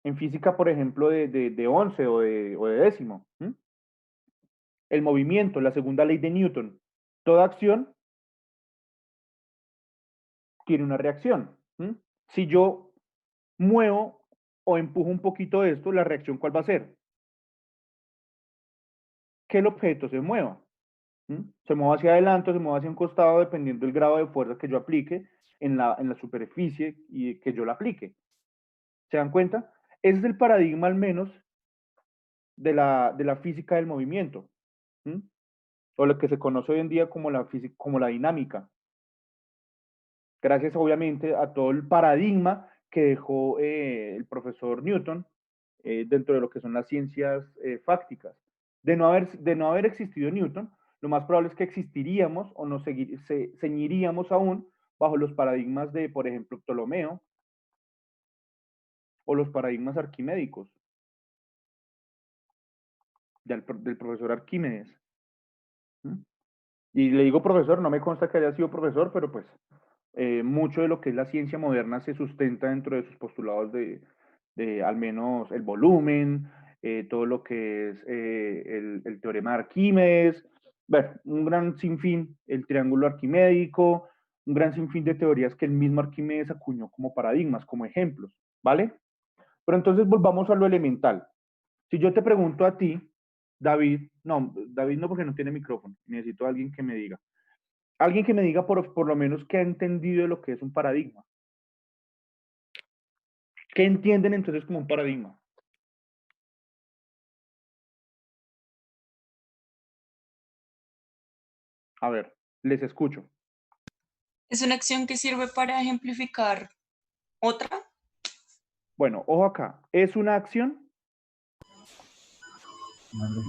En física, por ejemplo, de 11 o de décimo. ¿Mm? El movimiento, la segunda ley de Newton. Toda acción tiene una reacción. ¿Mm? Si yo muevo o empujo un poquito esto, la reacción ¿cuál va a ser? Que el objeto se mueva. ¿Mm? Se mueva hacia adelante o se mueva hacia un costado dependiendo del grado de fuerza que yo aplique en la superficie y que yo la aplique. ¿Se dan cuenta? Ese es el paradigma al menos de la física del movimiento. ¿Mm? O lo que se conoce hoy en día como la dinámica. Gracias obviamente a todo el paradigma que dejó el profesor Newton dentro de lo que son las ciencias fácticas. De no haber existido Newton, lo más probable es que existiríamos o nos ceñiríamos aún bajo los paradigmas de, por ejemplo, Ptolomeo o los paradigmas arquimédicos del profesor Arquímedes. ¿Mm? Y le digo profesor, no me consta que haya sido profesor, pero pues mucho de lo que es la ciencia moderna se sustenta dentro de sus postulados de al menos el volumen, todo lo que es el teorema de Arquímedes, bueno, un gran sinfín, el triángulo arquimédico, un gran sinfín de teorías que el mismo Arquímedes acuñó como paradigmas, como ejemplos, ¿vale? Pero entonces volvamos a lo elemental. Si yo te pregunto a ti, David no porque no tiene micrófono, necesito a alguien que me diga. Alguien que me diga por lo menos qué ha entendido de lo que es un paradigma. ¿Qué entienden entonces como un paradigma? A ver, les escucho. ¿Es una acción que sirve para ejemplificar otra? Bueno, ojo acá. ¿Es una acción? Vale.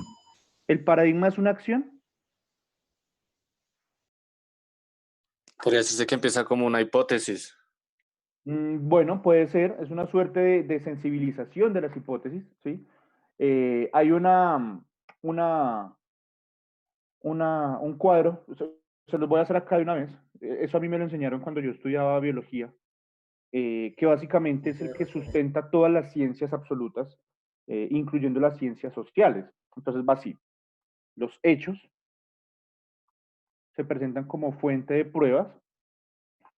¿El paradigma es una acción? Podría decirse que empieza como una hipótesis. Bueno, puede ser. Es una suerte de sensibilización de las hipótesis, ¿sí? Hay un cuadro, se los voy a hacer acá de una vez. Eso a mí me lo enseñaron cuando yo estudiaba biología, que básicamente es el que sustenta todas las ciencias absolutas, incluyendo las ciencias sociales. Entonces va así. Los hechos se presentan como fuente de pruebas,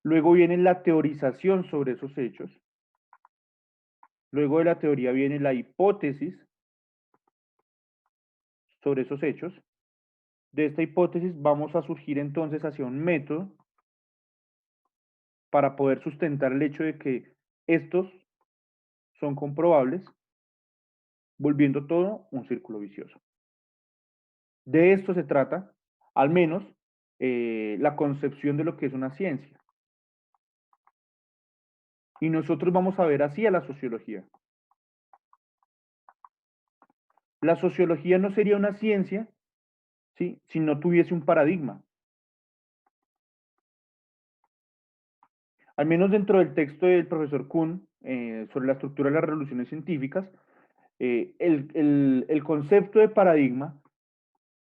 luego viene la teorización sobre esos hechos, luego de la teoría viene la hipótesis sobre esos hechos. De esta hipótesis vamos a surgir entonces hacia un método para poder sustentar el hecho de que estos son comprobables, volviendo todo un círculo vicioso. De esto se trata, al menos, la concepción de lo que es una ciencia. Y nosotros vamos a ver así a la sociología. La sociología no sería una ciencia, ¿sí?, si no tuviese un paradigma. Al menos dentro del texto del profesor Kuhn sobre la estructura de las revoluciones científicas, el concepto de paradigma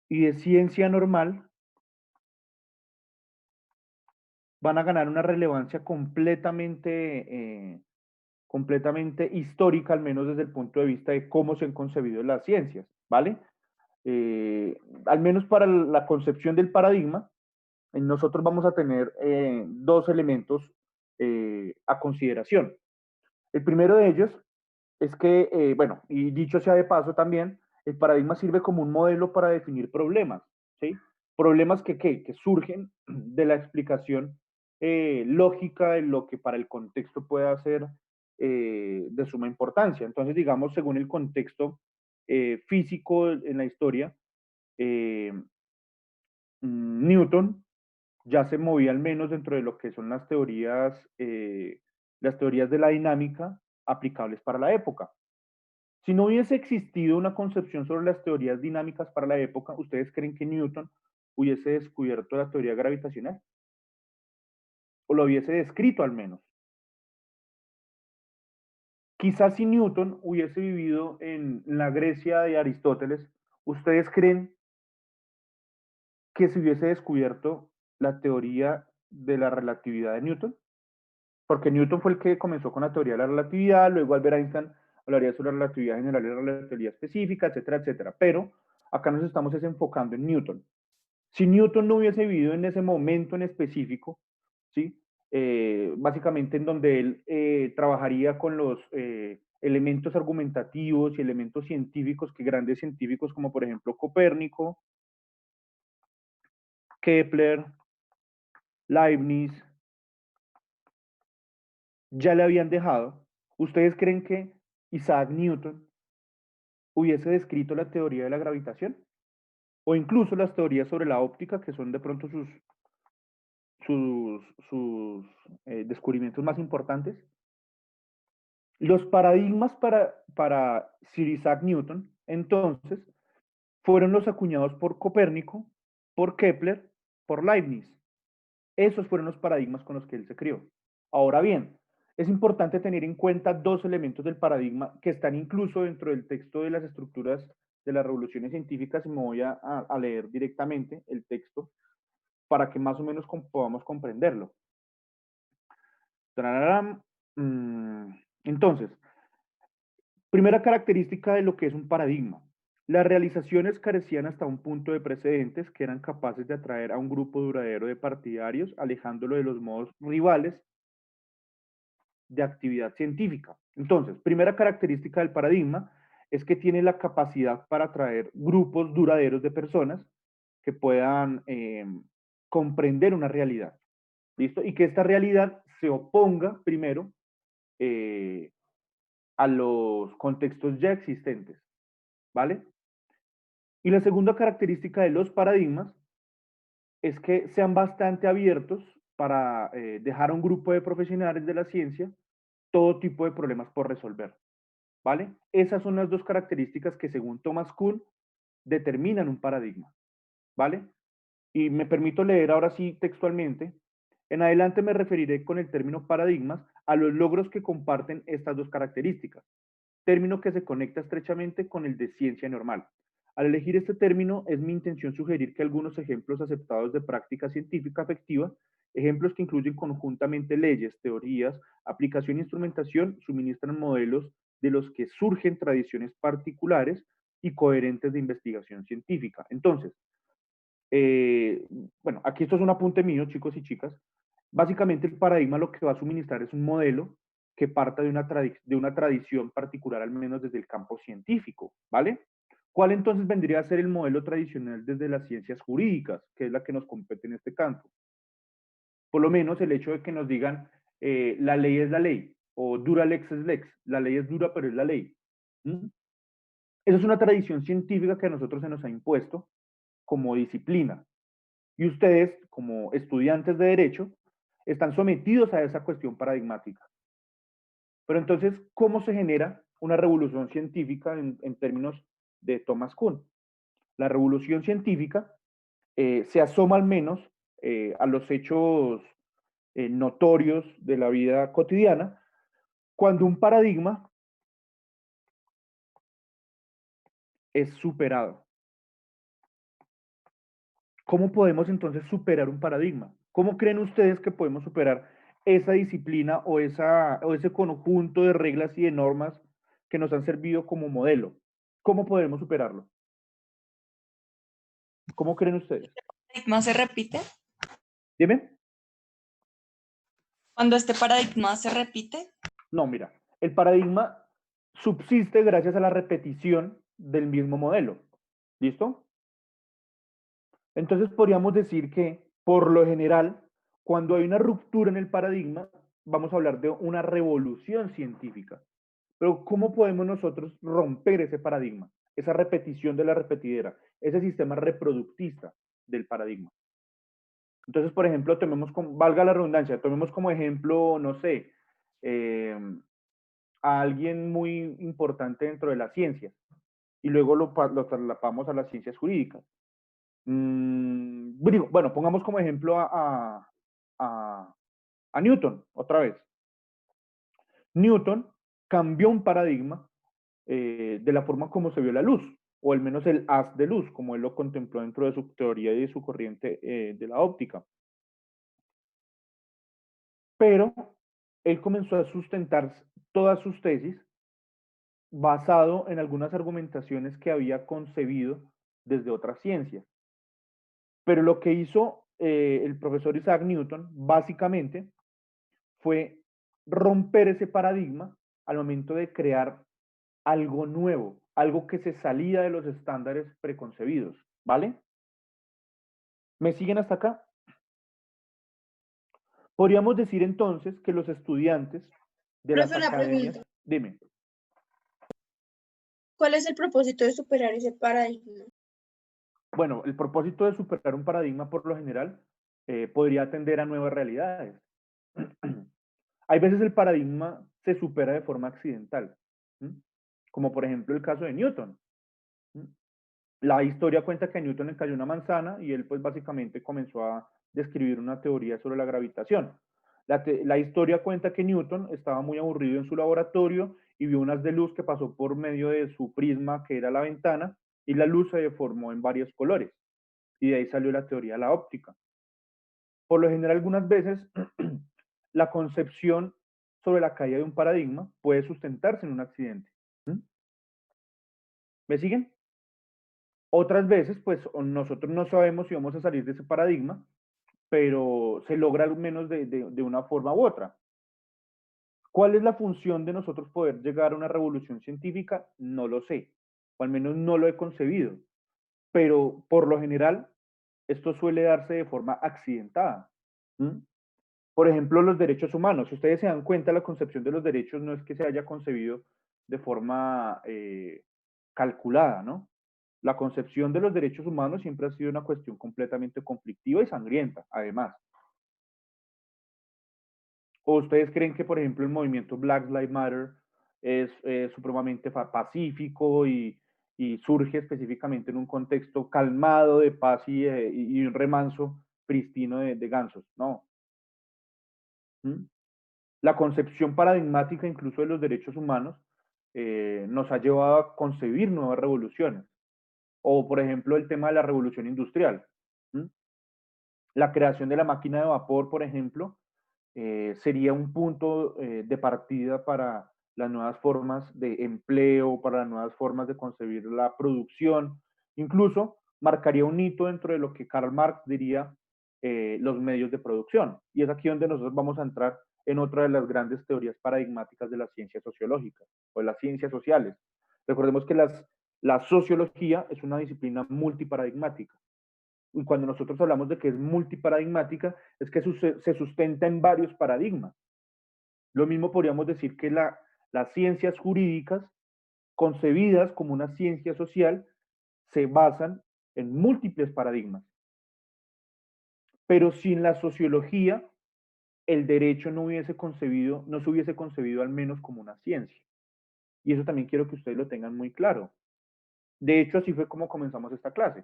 y de ciencia normal van a ganar una relevancia completamente histórica, al menos desde el punto de vista de cómo se han concebido las ciencias, ¿vale? Al menos para la concepción del paradigma, nosotros vamos a tener dos elementos a consideración. El primero de ellos es que, bueno, y dicho sea de paso también, el paradigma sirve como un modelo para definir problemas, ¿sí? Problemas que surgen de la explicación lógica de lo que para el contexto pueda ser de suma importancia. Entonces, digamos, según el contexto físico en la historia, Newton ya se movía al menos dentro de lo que son las teorías de la dinámica aplicables para la época. Si no hubiese existido una concepción sobre las teorías dinámicas para la época, ¿ustedes creen que Newton hubiese descubierto la teoría gravitacional? ¿O lo hubiese descrito al menos? Quizás si Newton hubiese vivido en la Grecia de Aristóteles, ¿ustedes creen que se hubiese descubierto la teoría de la relatividad de Newton? Porque Newton fue el que comenzó con la teoría de la relatividad, luego Albert Einstein hablaría sobre la relatividad general y la relatividad específica, etcétera, etcétera. Pero acá nos estamos enfocando en Newton. Si Newton no hubiese vivido en ese momento en específico, ¿sí? Básicamente en donde él trabajaría con los elementos argumentativos y elementos científicos que grandes científicos como por ejemplo Copérnico, Kepler, Leibniz, ya le habían dejado. ¿Ustedes creen que Isaac Newton hubiese descrito la teoría de la gravitación? O incluso las teorías sobre la óptica, que son de pronto sus descubrimientos más importantes. Los paradigmas para Sir Isaac Newton, entonces, fueron los acuñados por Copérnico, por Kepler, por Leibniz. Esos fueron los paradigmas con los que él se crió. Ahora bien, es importante tener en cuenta dos elementos del paradigma que están incluso dentro del texto de las estructuras de las revoluciones científicas y me voy a leer directamente el texto para que más o menos podamos comprenderlo. Entonces, primera característica de lo que es un paradigma. Las realizaciones carecían hasta un punto de precedentes que eran capaces de atraer a un grupo duradero de partidarios, alejándolo de los modos rivales de actividad científica. Entonces, primera característica del paradigma es que tiene la capacidad para atraer grupos duraderos de personas que puedan comprender una realidad. ¿Listo? Y que esta realidad se oponga primero a los contextos ya existentes. ¿Vale? Y la segunda característica de los paradigmas es que sean bastante abiertos para dejar a un grupo de profesionales de la ciencia todo tipo de problemas por resolver. ¿Vale? Esas son las dos características que según Thomas Kuhn determinan un paradigma. ¿Vale? Y me permito leer ahora sí textualmente. En adelante me referiré con el término paradigmas a los logros que comparten estas dos características, término que se conecta estrechamente con el de ciencia normal. Al elegir este término, es mi intención sugerir que algunos ejemplos aceptados de práctica científica efectiva, ejemplos que incluyen conjuntamente leyes, teorías, aplicación e instrumentación, suministran modelos de los que surgen tradiciones particulares y coherentes de investigación científica. Entonces, bueno, aquí esto es un apunte mío, chicos y chicas. Básicamente el paradigma lo que va a suministrar es un modelo que parta de una tradición particular, al menos desde el campo científico, ¿vale? ¿Cuál entonces vendría a ser el modelo tradicional desde las ciencias jurídicas, que es la que nos compete en este campo? Por lo menos el hecho de que nos digan la ley es la ley, o dura lex es lex, la ley es dura pero es la ley. ¿Mm? Esa es una tradición científica que a nosotros se nos ha impuesto como disciplina. Y ustedes, como estudiantes de Derecho, están sometidos a esa cuestión paradigmática. Pero entonces, ¿cómo se genera una revolución científica en términos de Thomas Kuhn? La revolución científica se asoma al menos a los hechos notorios de la vida cotidiana cuando un paradigma es superado. ¿Cómo podemos entonces superar un paradigma? ¿Cómo creen ustedes que podemos superar esa disciplina o ese conjunto de reglas y de normas que nos han servido como modelo? ¿Cómo podemos superarlo? ¿Cómo creen ustedes? ¿El paradigma se repite? ¿Dime? Cuando este paradigma se repite. No, mira, el paradigma subsiste gracias a la repetición del mismo modelo. ¿Listo? Entonces podríamos decir que, por lo general, cuando hay una ruptura en el paradigma, vamos a hablar de una revolución científica. Pero ¿cómo podemos nosotros romper ese paradigma? Esa repetición de la repetidera, ese sistema reproductista del paradigma. Entonces, por ejemplo, valga la redundancia, tomemos como ejemplo, no sé, a alguien muy importante dentro de la ciencia y luego lo trasladamos a las ciencias jurídicas. Bueno, pongamos como ejemplo a Newton, otra vez. Newton cambió un paradigma de la forma como se vio la luz, o al menos el haz de luz, como él lo contempló dentro de su teoría y de su corriente de la óptica. Pero él comenzó a sustentar todas sus tesis basado en algunas argumentaciones que había concebido desde otras ciencias. Pero lo que hizo el profesor Isaac Newton, básicamente, fue romper ese paradigma al momento de crear algo nuevo, algo que se salía de los estándares preconcebidos, ¿vale? ¿Me siguen hasta acá? Podríamos decir entonces que los estudiantes de las Profe, una academias... pregunta. Dime. ¿Cuál es el propósito de superar ese paradigma? Bueno, el propósito de superar un paradigma por lo general podría atender a nuevas realidades. Hay veces el paradigma se supera de forma accidental, ¿sí? Como por ejemplo el caso de Newton. ¿Sí? La historia cuenta que a Newton le cayó una manzana y él pues básicamente comenzó a describir una teoría sobre la gravitación. La historia cuenta que Newton estaba muy aburrido en su laboratorio y vio un haz de luz que pasó por medio de su prisma, que era la ventana, y la luz se deformó en varios colores, y de ahí salió la teoría de la óptica. Por lo general, algunas veces, la concepción sobre la caída de un paradigma puede sustentarse en un accidente. ¿Mm? ¿Me siguen? Otras veces, pues nosotros no sabemos si vamos a salir de ese paradigma, pero se logra al menos de una forma u otra. ¿Cuál es la función de nosotros poder llegar a una revolución científica? No lo sé, o al menos no lo he concebido, pero por lo general esto suele darse de forma accidentada. ¿Mm? Por ejemplo, los derechos humanos. Si ustedes se dan cuenta, la concepción de los derechos no es que se haya concebido de forma calculada, ¿no? La concepción de los derechos humanos siempre ha sido una cuestión completamente conflictiva y sangrienta, además. ¿O ustedes creen que, por ejemplo, el movimiento Black Lives Matter es supremamente pacífico y surge específicamente en un contexto calmado de paz y un remanso pristino de gansos? No. ¿Mm? La concepción paradigmática incluso de los derechos humanos nos ha llevado a concebir nuevas revoluciones. O, por ejemplo, el tema de la revolución industrial. ¿Mm? La creación de la máquina de vapor, por ejemplo, sería un punto de partida para las nuevas formas de empleo, para las nuevas formas de concebir la producción. Incluso marcaría un hito dentro de lo que Karl Marx diría los medios de producción. Y es aquí donde nosotros vamos a entrar en otra de las grandes teorías paradigmáticas de las ciencias sociológicas o de las ciencias sociales. Recordemos que la sociología es una disciplina multiparadigmática. Y cuando nosotros hablamos de que es multiparadigmática, es que se sustenta en varios paradigmas. Lo mismo podríamos decir que las ciencias jurídicas, concebidas como una ciencia social, se basan en múltiples paradigmas. Pero sin la sociología, el derecho no se hubiese concebido al menos como una ciencia. Y eso también quiero que ustedes lo tengan muy claro. De hecho, así fue como comenzamos esta clase.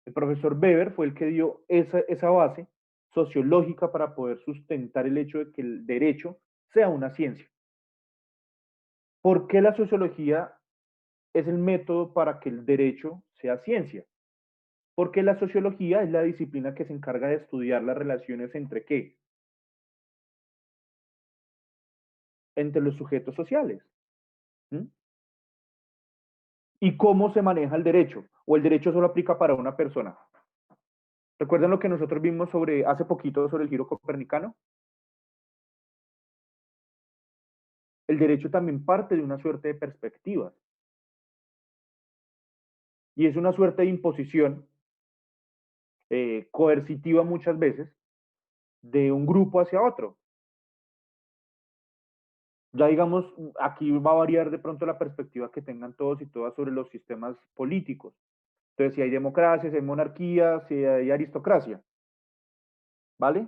El profesor Weber fue el que dio esa base sociológica para poder sustentar el hecho de que el derecho sea una ciencia. ¿Por qué la sociología es el método para que el derecho sea ciencia? Porque la sociología es la disciplina que se encarga de estudiar las relaciones entre ¿qué? Entre los sujetos sociales. ¿Mm? ¿Y cómo se maneja el derecho? ¿O el derecho solo aplica para una persona? ¿Recuerdan lo que nosotros vimos hace poquito sobre el giro copernicano? El derecho también parte de una suerte de perspectivas. Y es una suerte de imposición coercitiva muchas veces de un grupo hacia otro. Ya digamos, aquí va a variar de pronto la perspectiva que tengan todos y todas sobre los sistemas políticos. Entonces, si hay democracia, si hay monarquía, si hay aristocracia. ¿Vale?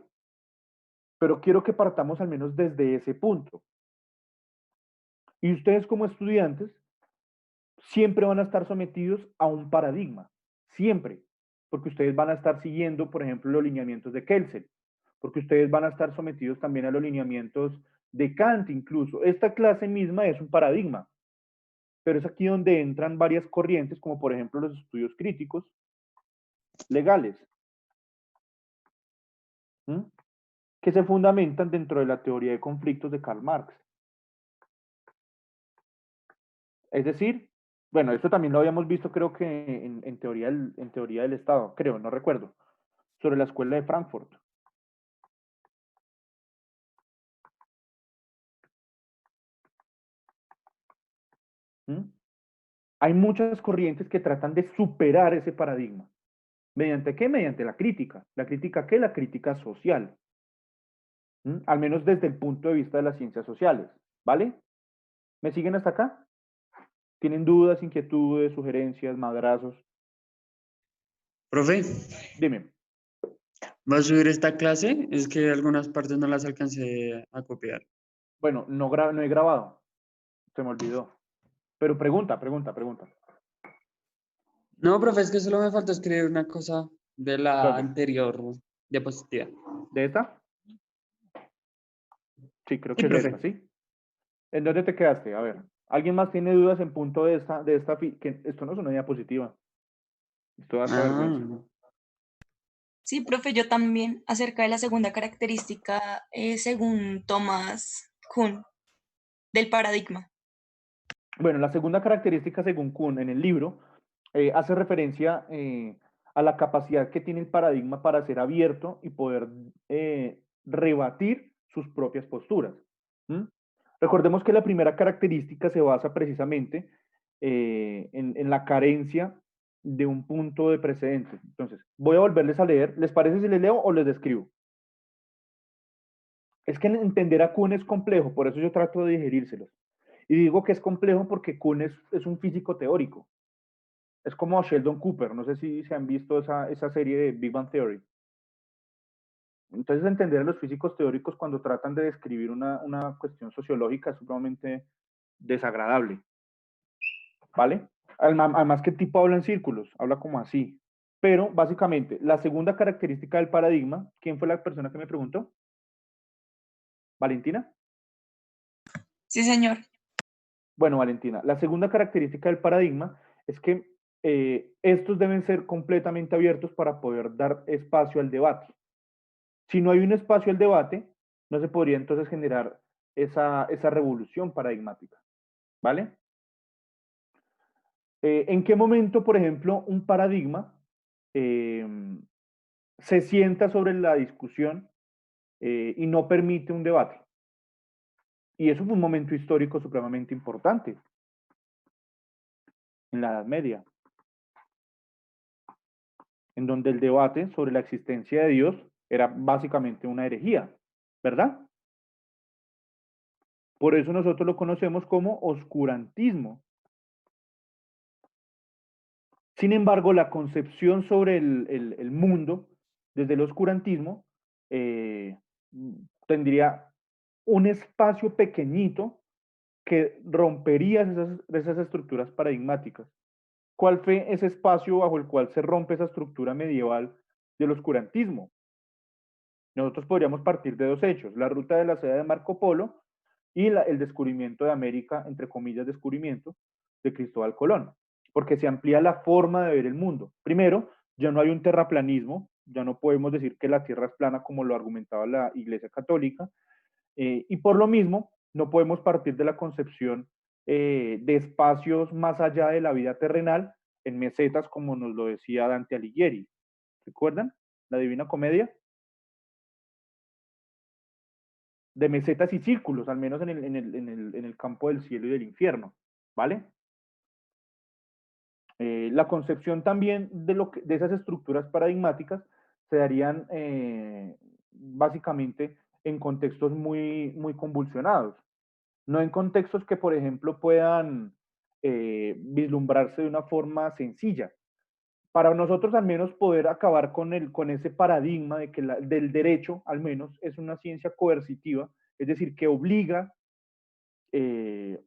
Pero quiero que partamos al menos desde ese punto. Y ustedes como estudiantes siempre van a estar sometidos a un paradigma. Siempre. Porque ustedes van a estar siguiendo, por ejemplo, los lineamientos de Kelsen. Porque ustedes van a estar sometidos también a los lineamientos de Kant incluso. Esta clase misma es un paradigma. Pero es aquí donde entran varias corrientes, como por ejemplo los estudios críticos legales, ¿Mm? que se fundamentan dentro de la teoría de conflictos de Karl Marx. Es decir, bueno, esto también lo habíamos visto creo que en teoría del Estado, creo, no recuerdo, sobre la escuela de Frankfurt. ¿Mm? Hay muchas corrientes que tratan de superar ese paradigma. ¿Mediante qué? Mediante la crítica. ¿La crítica qué? La crítica social. ¿Mm? Al menos desde el punto de vista de las ciencias sociales. ¿Vale? ¿Me siguen hasta acá? ¿Tienen dudas, inquietudes, sugerencias, madrazos? Profe, Dime. ¿va a subir esta clase? Es que algunas partes no las alcancé a copiar. Bueno, no he grabado. Se me olvidó. Pero pregunta. No, profe, es que solo me faltó escribir una cosa de la ¿Dónde? anterior diapositiva. ¿De esta? Sí, creo Sí, que es profe. esta, ¿sí? ¿En dónde te quedaste? A ver, ¿alguien más tiene dudas en punto que esto no es una diapositiva? Esto da hasta vergüenza. Ah, Sí, profe, yo también, acerca de la segunda característica, según Thomas Kuhn, del paradigma. Bueno, la segunda característica, según Kuhn en el libro, hace referencia a la capacidad que tiene el paradigma para ser abierto y poder rebatir sus propias posturas. ¿Mm? Recordemos que la primera característica se basa precisamente en la carencia de un punto de precedente. Entonces, voy a volverles a leer. ¿Les parece si les leo o les describo? Es que entender a Kuhn es complejo, por eso yo trato de digerírselos. Y digo que es complejo porque Kuhn es un físico teórico. Es como Sheldon Cooper, no sé si se han visto esa serie de Big Bang Theory. Entonces, entender a los físicos teóricos cuando tratan de describir una cuestión sociológica es sumamente desagradable, ¿vale? Además, ¿qué tipo habla en círculos? Habla como así. Pero, básicamente, la segunda característica del paradigma, ¿quién fue la persona que me preguntó? ¿Valentina? Sí, señor. Bueno, Valentina, la segunda característica del paradigma es que estos deben ser completamente abiertos para poder dar espacio al debate. Si no hay un espacio al debate, no se podría entonces generar esa revolución paradigmática, ¿vale? ¿En qué momento, por ejemplo, un paradigma se sienta sobre la discusión y no permite un debate? Y eso fue un momento histórico supremamente importante en la Edad Media, en donde el debate sobre la existencia de Dios era básicamente una herejía, ¿verdad? Por eso nosotros lo conocemos como oscurantismo. Sin embargo, la concepción sobre el mundo desde el oscurantismo eh, tendría un espacio pequeñito que rompería esas estructuras paradigmáticas. ¿Cuál fue ese espacio bajo el cual se rompe esa estructura medieval del oscurantismo? Nosotros podríamos partir de dos hechos: la ruta de la seda de Marco Polo y el descubrimiento de América, entre comillas, descubrimiento de Cristóbal Colón, porque se amplía la forma de ver el mundo. Primero, ya no hay un terraplanismo, ya no podemos decir que la Tierra es plana como lo argumentaba la Iglesia Católica, y por lo mismo no podemos partir de la concepción de espacios más allá de la vida terrenal en mesetas, como nos lo decía Dante Alighieri. ¿Recuerdan la Divina Comedia? De mesetas y círculos, al menos en el campo del cielo y del infierno, ¿vale? La concepción también de esas estructuras paradigmáticas se darían básicamente en contextos muy convulsionados, no en contextos que, por ejemplo, puedan vislumbrarse de una forma sencilla. Para nosotros, al menos, poder acabar con ese paradigma de que del derecho, al menos, es una ciencia coercitiva, es decir, que obliga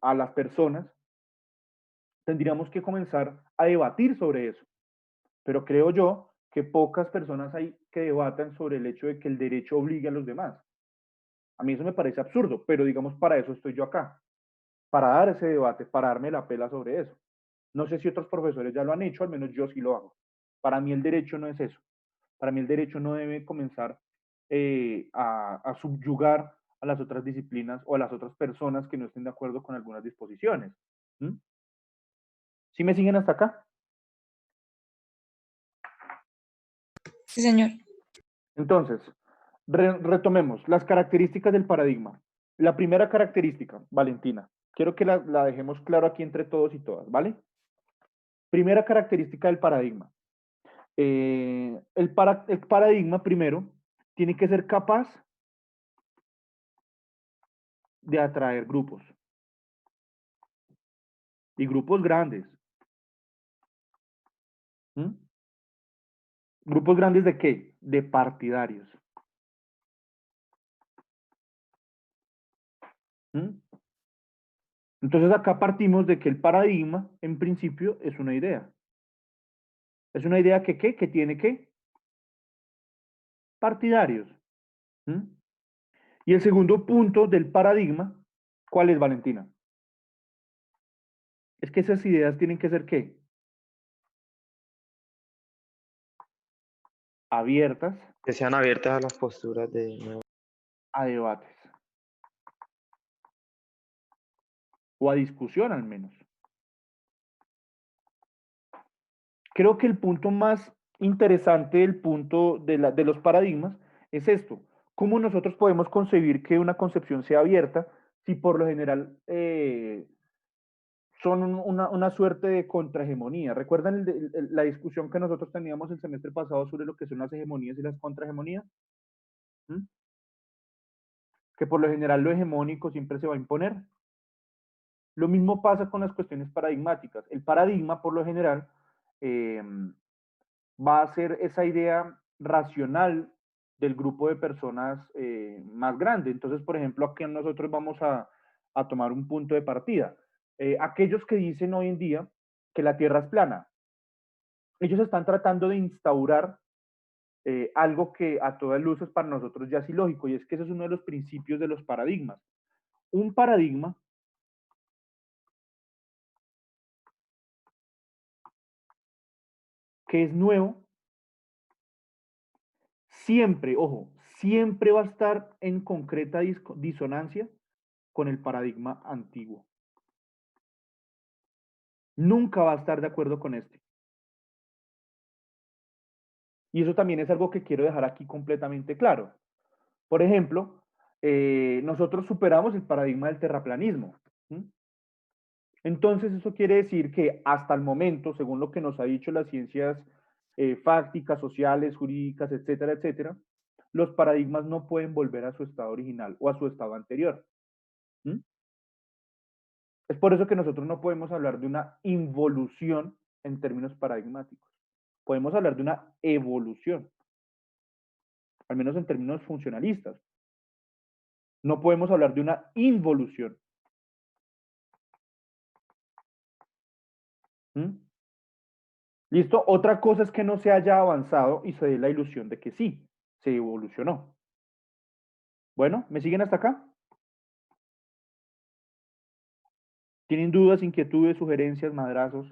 a las personas, tendríamos que comenzar a debatir sobre eso. Pero creo yo que pocas personas hay que debatan sobre el hecho de que el derecho obligue a los demás. A mí eso me parece absurdo, pero digamos, para eso estoy yo acá, para dar ese debate, para darme la pela sobre eso. No sé si otros profesores ya lo han hecho, al menos yo sí lo hago. Para mí el derecho no es eso. Para mí el derecho no debe comenzar a subyugar a las otras disciplinas o a las otras personas que no estén de acuerdo con algunas disposiciones. ¿Mm? ¿Sí me siguen hasta acá? Sí, señor. Entonces, retomemos las características del paradigma. La primera característica, Valentina, quiero que la dejemos claro aquí entre todos y todas, ¿vale? Primera característica del paradigma. El paradigma, primero, tiene que ser capaz de atraer grupos. Y grupos grandes. ¿Mm? ¿Grupos grandes de qué? De partidarios. ¿Mm? Entonces acá partimos de que el paradigma, en principio, es una idea. Es una idea que, ¿qué? Que tiene, ¿qué? Partidarios. ¿Mm? Y el segundo punto del paradigma, ¿cuál es, Valentina? Es que esas ideas tienen que ser, ¿qué? abiertas Que sean abiertas a las posturas de nuevo. a debates o a discusión al menos. Creo que el punto más interesante del punto de los paradigmas es esto. ¿Cómo nosotros podemos concebir que una concepción sea abierta si por lo general son una suerte de contrahegemonía? ¿Recuerdan la discusión que nosotros teníamos el semestre pasado sobre lo que son las hegemonías y las contrahegemonías? ¿Mm? Que por lo general lo hegemónico siempre se va a imponer. Lo mismo pasa con las cuestiones paradigmáticas. El paradigma, por lo general, va a ser esa idea racional del grupo de personas más grande. Entonces, por ejemplo, aquí nosotros vamos a tomar un punto de partida. Aquellos que dicen hoy en día que la Tierra es plana, ellos están tratando de instaurar algo que a todas luces para nosotros ya es ilógico, y es que ese es uno de los principios de los paradigmas. Un paradigma que es nuevo, siempre, ojo, siempre va a estar en concreta disonancia con el paradigma antiguo. Nunca va a estar de acuerdo con este. Y eso también es algo que quiero dejar aquí completamente claro. Por ejemplo, nosotros superamos el paradigma del terraplanismo. ¿Sí? Entonces, eso quiere decir que hasta el momento, según lo que nos ha dicho las ciencias fácticas, sociales, jurídicas, etcétera, etcétera, los paradigmas no pueden volver a su estado original o a su estado anterior. ¿Mm? Es por eso que nosotros no podemos hablar de una involución en términos paradigmáticos. Podemos hablar de una evolución, al menos en términos funcionalistas. No podemos hablar de una involución. ¿Mm? ¿Listo? Otra cosa es que no se haya avanzado y se dé la ilusión de que sí, se evolucionó. Bueno, ¿me siguen hasta acá? ¿Tienen dudas, inquietudes, sugerencias, madrazos?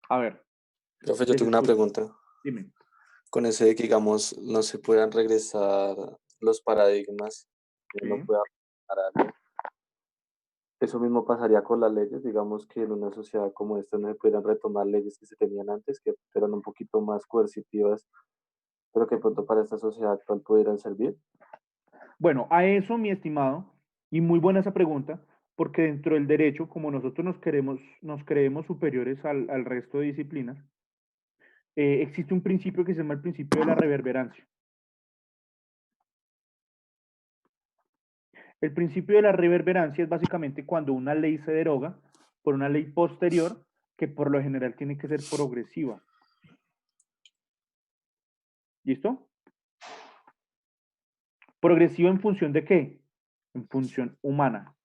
A ver. Profe, yo tengo una pregunta. Dime. Con ese de que, digamos, no se puedan regresar los paradigmas, Sí. no pueda algo. Eso mismo pasaría con las leyes, digamos que en una sociedad como esta no se pudieran retomar leyes que se tenían antes, que eran un poquito más coercitivas, pero que de pronto para esta sociedad actual pudieran servir. Bueno, a eso, mi estimado, y muy buena esa pregunta, porque dentro del derecho, como nosotros nos creemos superiores al resto de disciplinas, existe un principio que se llama el principio de la reverberancia. El principio de la reverberancia es básicamente cuando una ley se deroga por una ley posterior que por lo general tiene que ser progresiva. ¿Listo? ¿Progresiva en función de qué? En función humana.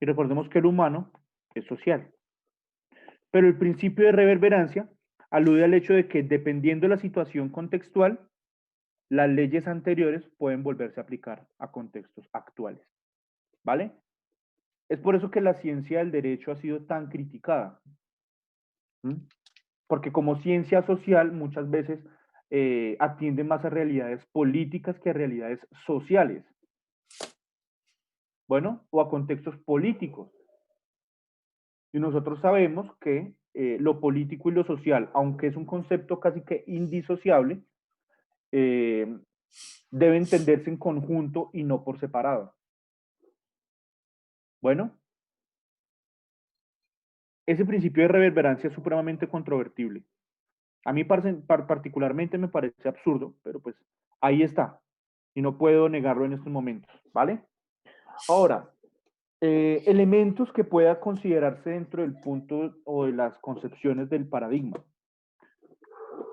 Y recordemos que el humano es social. Pero el principio de reverberancia alude al hecho de que dependiendo de la situación contextual, las leyes anteriores pueden volverse a aplicar a contextos actuales. ¿Vale? Es por eso que la ciencia del derecho ha sido tan criticada. ¿Mm? Porque como ciencia social muchas veces atiende más a realidades políticas que a realidades sociales. Bueno, o a contextos políticos. Y nosotros sabemos que lo político y lo social, aunque es un concepto casi que indisociable, debe entenderse en conjunto y no por separado. Bueno, ese principio de reverberancia es supremamente controvertible. A mí particularmente me parece absurdo, pero pues ahí está. Y no puedo negarlo en estos momentos, ¿vale? Ahora, elementos que pueda considerarse dentro del punto o de las concepciones del paradigma.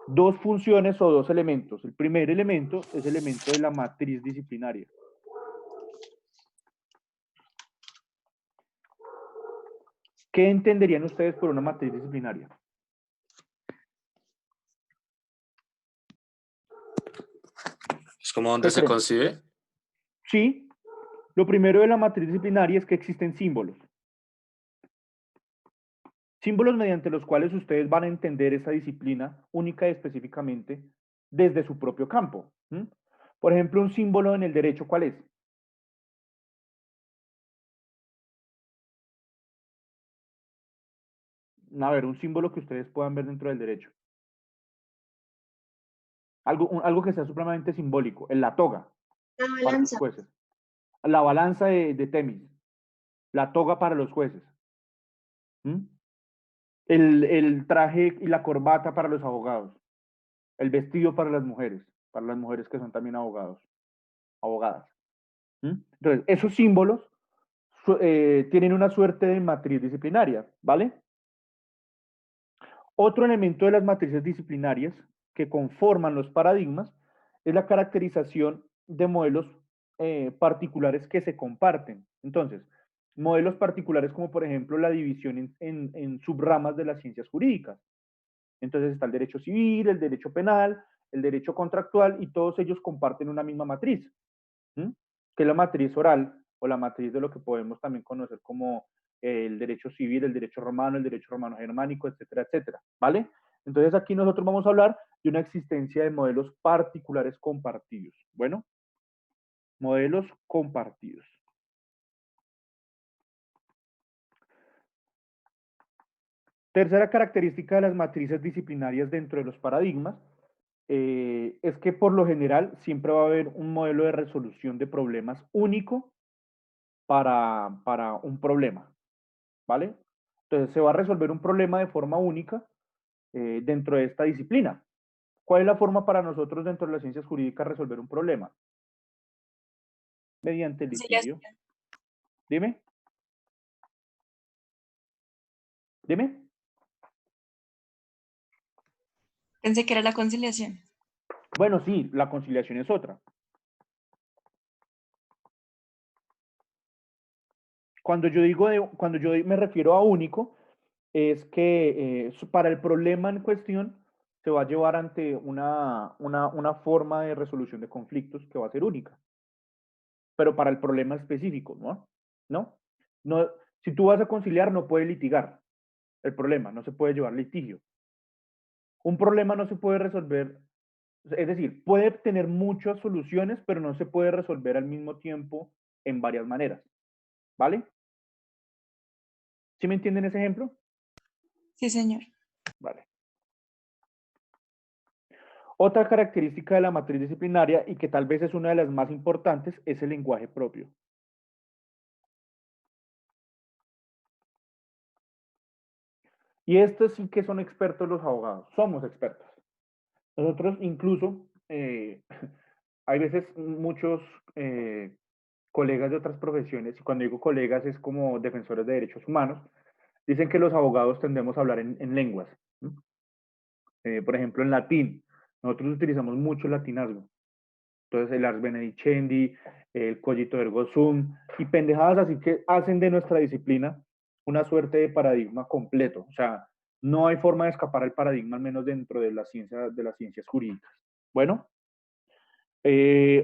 Dos funciones o dos elementos. El primer elemento es el elemento de la matriz disciplinaria. ¿Qué entenderían ustedes por una matriz disciplinaria? ¿Es como donde se concibe? Sí. Lo primero de la matriz disciplinaria es que existen símbolos. Símbolos mediante los cuales ustedes van a entender esa disciplina única y específicamente desde su propio campo. Por ejemplo, un símbolo en el derecho, ¿cuál es? A ver, un símbolo que ustedes puedan ver dentro del derecho. Algo que sea supremamente simbólico. En la toga. La Para los balanza. jueces. La balanza de Temis. La toga para los jueces. El traje y la corbata para los abogados. El vestido para las mujeres que son también abogadas. Entonces, esos símbolos tienen una suerte de matriz disciplinaria, ¿vale? Otro elemento de las matrices disciplinarias que conforman los paradigmas es la caracterización de modelos particulares que se comparten. Entonces, modelos particulares como por ejemplo la división en subramas de las ciencias jurídicas. Entonces está el derecho civil, el derecho penal, el derecho contractual y todos ellos comparten una misma matriz, que es la matriz oral o la matriz de lo que podemos también conocer como el derecho civil, el derecho romano germánico, etcétera, etcétera, ¿vale? Entonces aquí nosotros vamos a hablar de una existencia de modelos particulares compartidos. Bueno, modelos compartidos. Tercera característica de las matrices disciplinarias dentro de los paradigmas es que por lo general siempre va a haber un modelo de resolución de problemas único para un problema, ¿vale? Entonces se va a resolver un problema de forma única dentro de esta disciplina. ¿Cuál es la forma para nosotros dentro de las ciencias jurídicas resolver un problema? Mediante el litigio. Dime. Dime. Pensé que era la conciliación. Bueno, sí, la conciliación es otra. Cuando yo me refiero a único, es que para el problema en cuestión se va a llevar ante una forma de resolución de conflictos que va a ser única. Pero para el problema específico, ¿no? ¿No? Si tú vas a conciliar, no puedes litigar el problema, no se puede llevar litigio. Un problema no se puede resolver, es decir, puede tener muchas soluciones, pero no se puede resolver al mismo tiempo en varias maneras, ¿vale? ¿Sí me entienden ese ejemplo? Sí, señor. Vale. Otra característica de la matriz disciplinaria, y que tal vez es una de las más importantes, es el lenguaje propio. Y estos sí que son expertos los abogados, somos expertos. Nosotros incluso, hay veces muchos colegas de otras profesiones, y cuando digo colegas es como defensores de derechos humanos, dicen que los abogados tendemos a hablar en lenguas. Por ejemplo, en latín. Nosotros utilizamos mucho el latinazgo. Entonces, el ars benedicendi, el cogito ergo sum, y pendejadas así que hacen de nuestra disciplina una suerte de paradigma completo. O sea, no hay forma de escapar al paradigma, al menos dentro de las ciencias jurídicas. Bueno,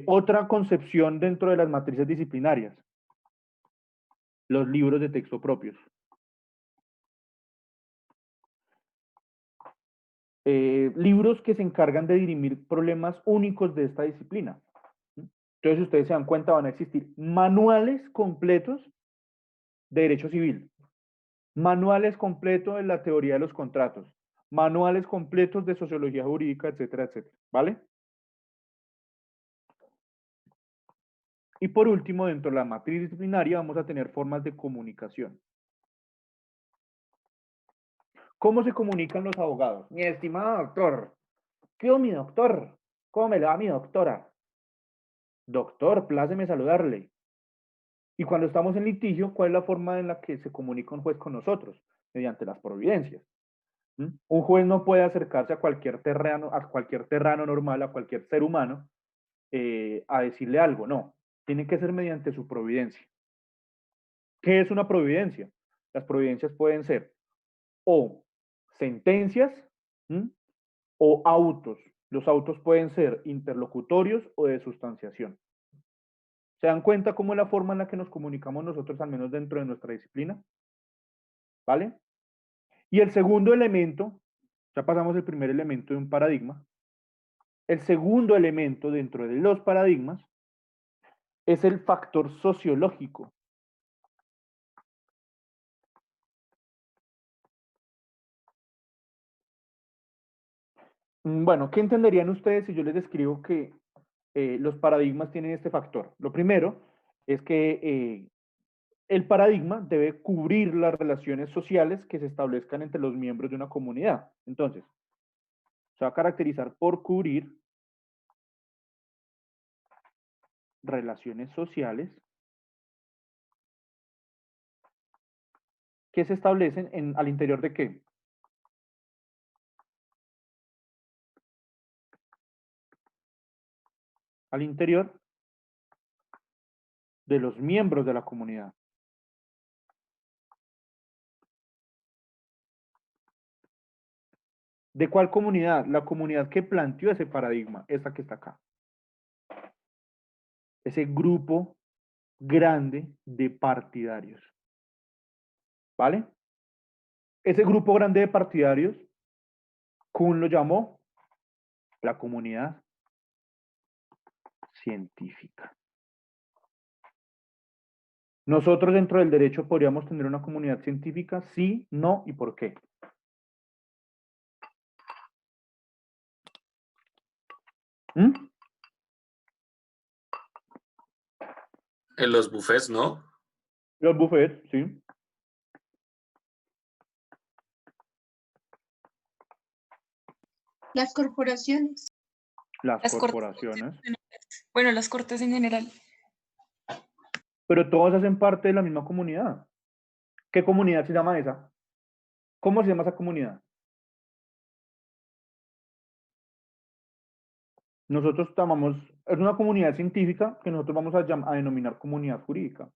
otra concepción dentro de las matrices disciplinarias, los libros de texto propios. Libros que se encargan de dirimir problemas únicos de esta disciplina. Entonces, si ustedes se dan cuenta, van a existir manuales completos de derecho civil, manuales completos de la teoría de los contratos, manuales completos de sociología jurídica, etcétera, etcétera, ¿vale? Y por último, dentro de la matriz disciplinaria vamos a tener formas de comunicación. ¿Cómo se comunican los abogados? Mi estimado doctor, ¿qué mi doctor? ¿Cómo me le va mi doctora? Doctor, pláceme saludarle. Y cuando estamos en litigio, ¿cuál es la forma en la que se comunica un juez con nosotros? Mediante las providencias. Un juez no puede acercarse a cualquier terrano normal, a cualquier ser humano, a decirle algo, no. Tiene que ser mediante su providencia. ¿Qué es una providencia? Las providencias pueden ser o sentencias o autos. Los autos pueden ser interlocutorios o de sustanciación. ¿Se dan cuenta cómo es la forma en la que nos comunicamos nosotros, al menos dentro de nuestra disciplina? ¿Vale? Y el segundo elemento, ya pasamos el primer elemento de un paradigma, el segundo elemento dentro de los paradigmas es el factor sociológico. Bueno, ¿qué entenderían ustedes si yo les describo que los paradigmas tienen este factor? Lo primero es que el paradigma debe cubrir las relaciones sociales que se establezcan entre los miembros de una comunidad. Entonces, se va a caracterizar por cubrir relaciones sociales que se establecen al interior de qué? Al interior de los miembros de la comunidad. ¿De cuál comunidad? La comunidad que planteó ese paradigma, esa que está acá. Ese grupo grande de partidarios. ¿Vale? Ese grupo grande de partidarios, Kuhn lo llamó la comunidad científica. Nosotros dentro del derecho podríamos tener una comunidad científica, sí, no y por qué. ¿Mm? En los buffets, ¿no? Los buffets, sí. Las corporaciones. Las corporaciones. Bueno, las cortes en general. Pero todos hacen parte de la misma comunidad. ¿Qué comunidad se llama esa? ¿Cómo se llama esa comunidad? Nosotros llamamos, es una comunidad científica que nosotros vamos a denominar comunidad jurídica.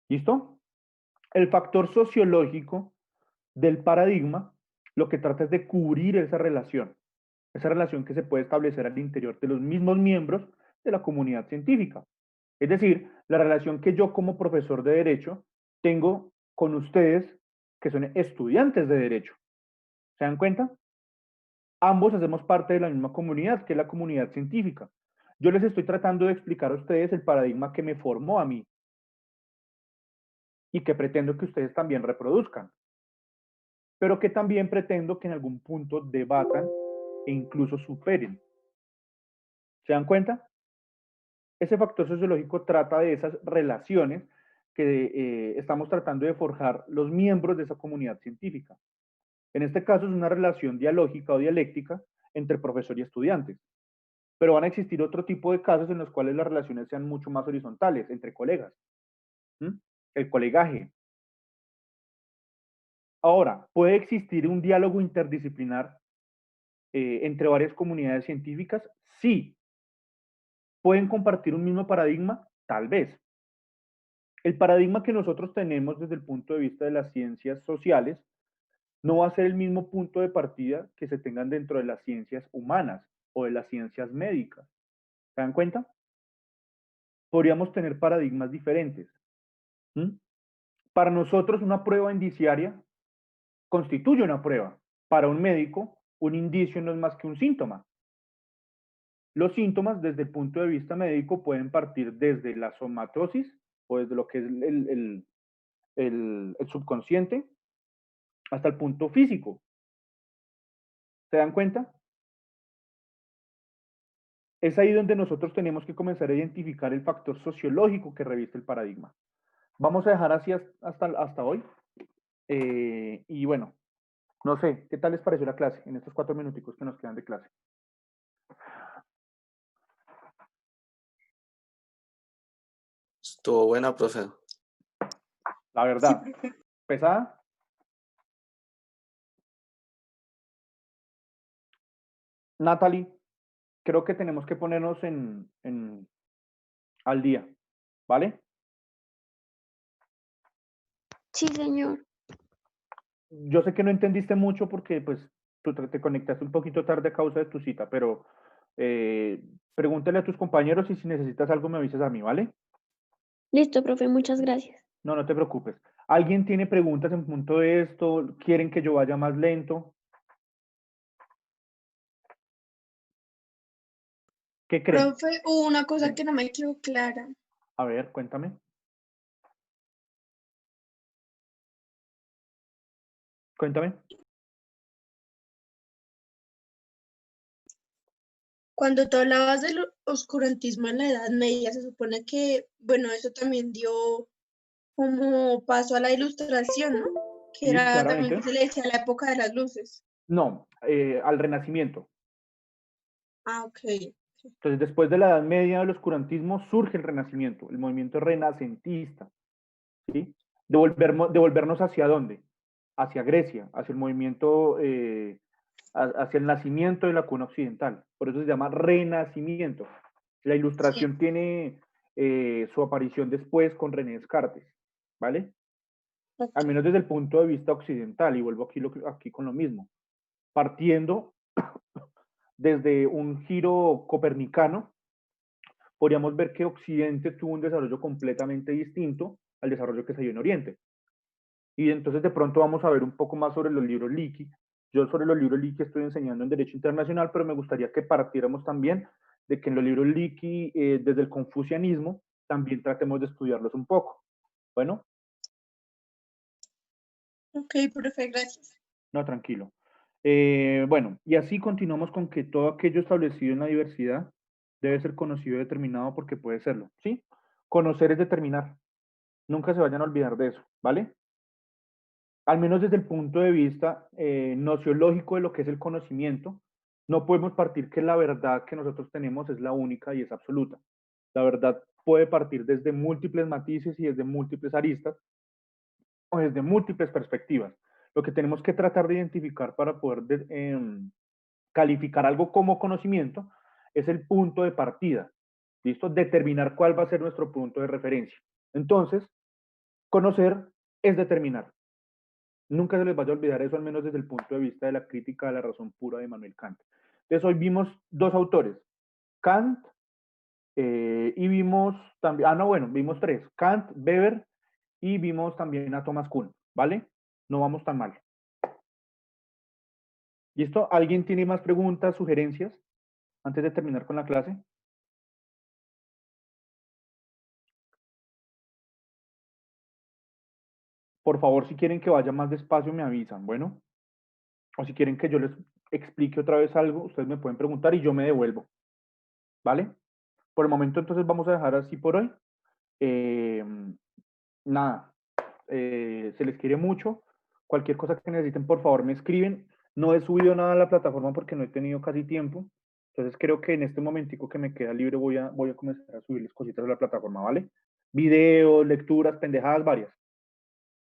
¿Listo? El factor sociológico del paradigma lo que trata es de cubrir esa relación que se puede establecer al interior de los mismos miembros de la comunidad científica. Es decir, la relación que yo como profesor de derecho tengo con ustedes que son estudiantes de derecho. ¿Se dan cuenta? Ambos hacemos parte de la misma comunidad, que es la comunidad científica. Yo les estoy tratando de explicar a ustedes el paradigma que me formó a mí y que pretendo que ustedes también reproduzcan, pero que también pretendo que en algún punto debatan e incluso superen. ¿Se dan cuenta? Ese factor sociológico trata de esas relaciones que estamos tratando de forjar los miembros de esa comunidad científica. En este caso es una relación dialógica o dialéctica entre profesor y estudiantes. Pero van a existir otro tipo de casos en los cuales las relaciones sean mucho más horizontales, entre colegas. ¿Mm? El colegaje. Ahora, ¿puede existir un diálogo interdisciplinar entre varias comunidades científicas? Sí. ¿Pueden compartir un mismo paradigma? Tal vez. El paradigma que nosotros tenemos desde el punto de vista de las ciencias sociales no va a ser el mismo punto de partida que se tengan dentro de las ciencias humanas o de las ciencias médicas. ¿Se dan cuenta? Podríamos tener paradigmas diferentes. ¿Mm? Para nosotros una prueba indiciaria constituye una prueba. Para un médico, un indicio no es más que un síntoma. Los síntomas desde el punto de vista médico pueden partir desde la somatosis o desde lo que es el subconsciente hasta el punto físico. ¿Se dan cuenta? Es ahí donde nosotros tenemos que comenzar a identificar el factor sociológico que reviste el paradigma. Vamos a dejar así hasta hoy. Y bueno, no sé, ¿qué tal les pareció la clase en estos 4 minuticos que nos quedan de clase? Estuvo buena, profe. La verdad, ¿pesada? Natalie, creo que tenemos que ponernos al día, ¿vale? Sí, señor. Yo sé que no entendiste mucho porque pues tú te conectaste un poquito tarde a causa de tu cita, pero Pregúntale a tus compañeros y si necesitas algo me avisas a mí, ¿vale? Listo, profe, muchas gracias. No, no te preocupes. ¿Alguien tiene preguntas en punto de esto? ¿Quieren que yo vaya más lento? ¿Qué creen? Profe, hubo una cosa que no me quedó clara. A ver, cuéntame. Cuéntame. Cuando tú hablabas del oscurantismo en la Edad Media, se supone que, bueno, eso también dio como paso a la Ilustración, ¿no? Que Sí, era también claramente. que se le decía la época de las luces. No, al Renacimiento. Ah, ok. Entonces, después de la Edad Media del oscurantismo, surge el Renacimiento, el movimiento renacentista, ¿sí? Devolvernos hacia dónde? Hacia Grecia, hacia el movimiento, hacia el nacimiento de la cuna occidental. Por eso se llama Renacimiento. La Ilustración tiene su aparición después con René Descartes, ¿vale? Al menos desde el punto de vista occidental, y vuelvo aquí con lo mismo. Partiendo desde un giro copernicano, podríamos ver que Occidente tuvo un desarrollo completamente distinto al desarrollo que se dio en Oriente. Y entonces de pronto vamos a ver un poco más sobre los libros Leakey. Yo sobre los libros Leakey estoy enseñando en Derecho Internacional, pero me gustaría que partiéramos también de que en los libros Leakey, desde el confucianismo, también tratemos de estudiarlos un poco. Bueno. Ok, profe, gracias. No, tranquilo. Bueno, y así continuamos con que todo aquello establecido en la diversidad debe ser conocido y determinado porque puede serlo, ¿sí? Conocer es determinar. Nunca se vayan a olvidar de eso, ¿vale? Al menos desde el punto de vista nociológico de lo que es el conocimiento, no podemos partir que la verdad que nosotros tenemos es la única y es absoluta. La verdad puede partir desde múltiples matices y desde múltiples aristas o desde múltiples perspectivas. Lo que tenemos que tratar de identificar para poder calificar algo como conocimiento es el punto de partida. ¿Listo? Determinar cuál va a ser nuestro punto de referencia. Entonces, conocer es determinar. Nunca se les vaya a olvidar eso, al menos desde el punto de vista de la crítica de la razón pura de Immanuel Kant. Entonces, hoy vimos dos autores, Kant y vimos también, vimos tres, Kant, Weber y vimos también a Thomas Kuhn, ¿vale? No vamos tan mal. ¿Listo? ¿Alguien tiene más preguntas, sugerencias antes de terminar con la clase? Por favor, si quieren que vaya más despacio, me avisan, bueno. O si quieren que yo les explique otra vez algo, ustedes me pueden preguntar y yo me devuelvo, ¿vale? Por el momento, entonces, vamos a dejar así por hoy. Nada, se les quiere mucho. Cualquier cosa que necesiten, por favor, me escriben. No he subido nada a la plataforma porque no he tenido casi tiempo. Entonces, creo que en este momentico que me queda libre voy a comenzar a subirles cositas a la plataforma, ¿vale? Videos, lecturas, pendejadas varias.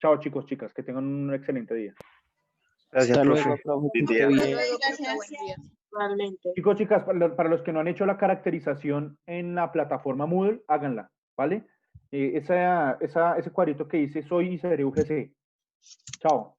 Chao, chicos, chicas, que tengan un excelente día. Gracias, Hasta profe. luego, profe. Buen Que día. esté bien. Gracias. Realmente. Chicos, chicas, para los que no han hecho la caracterización en la plataforma Moodle, háganla, ¿vale? Ese cuadrito que dice soy y seré UGC. Chao.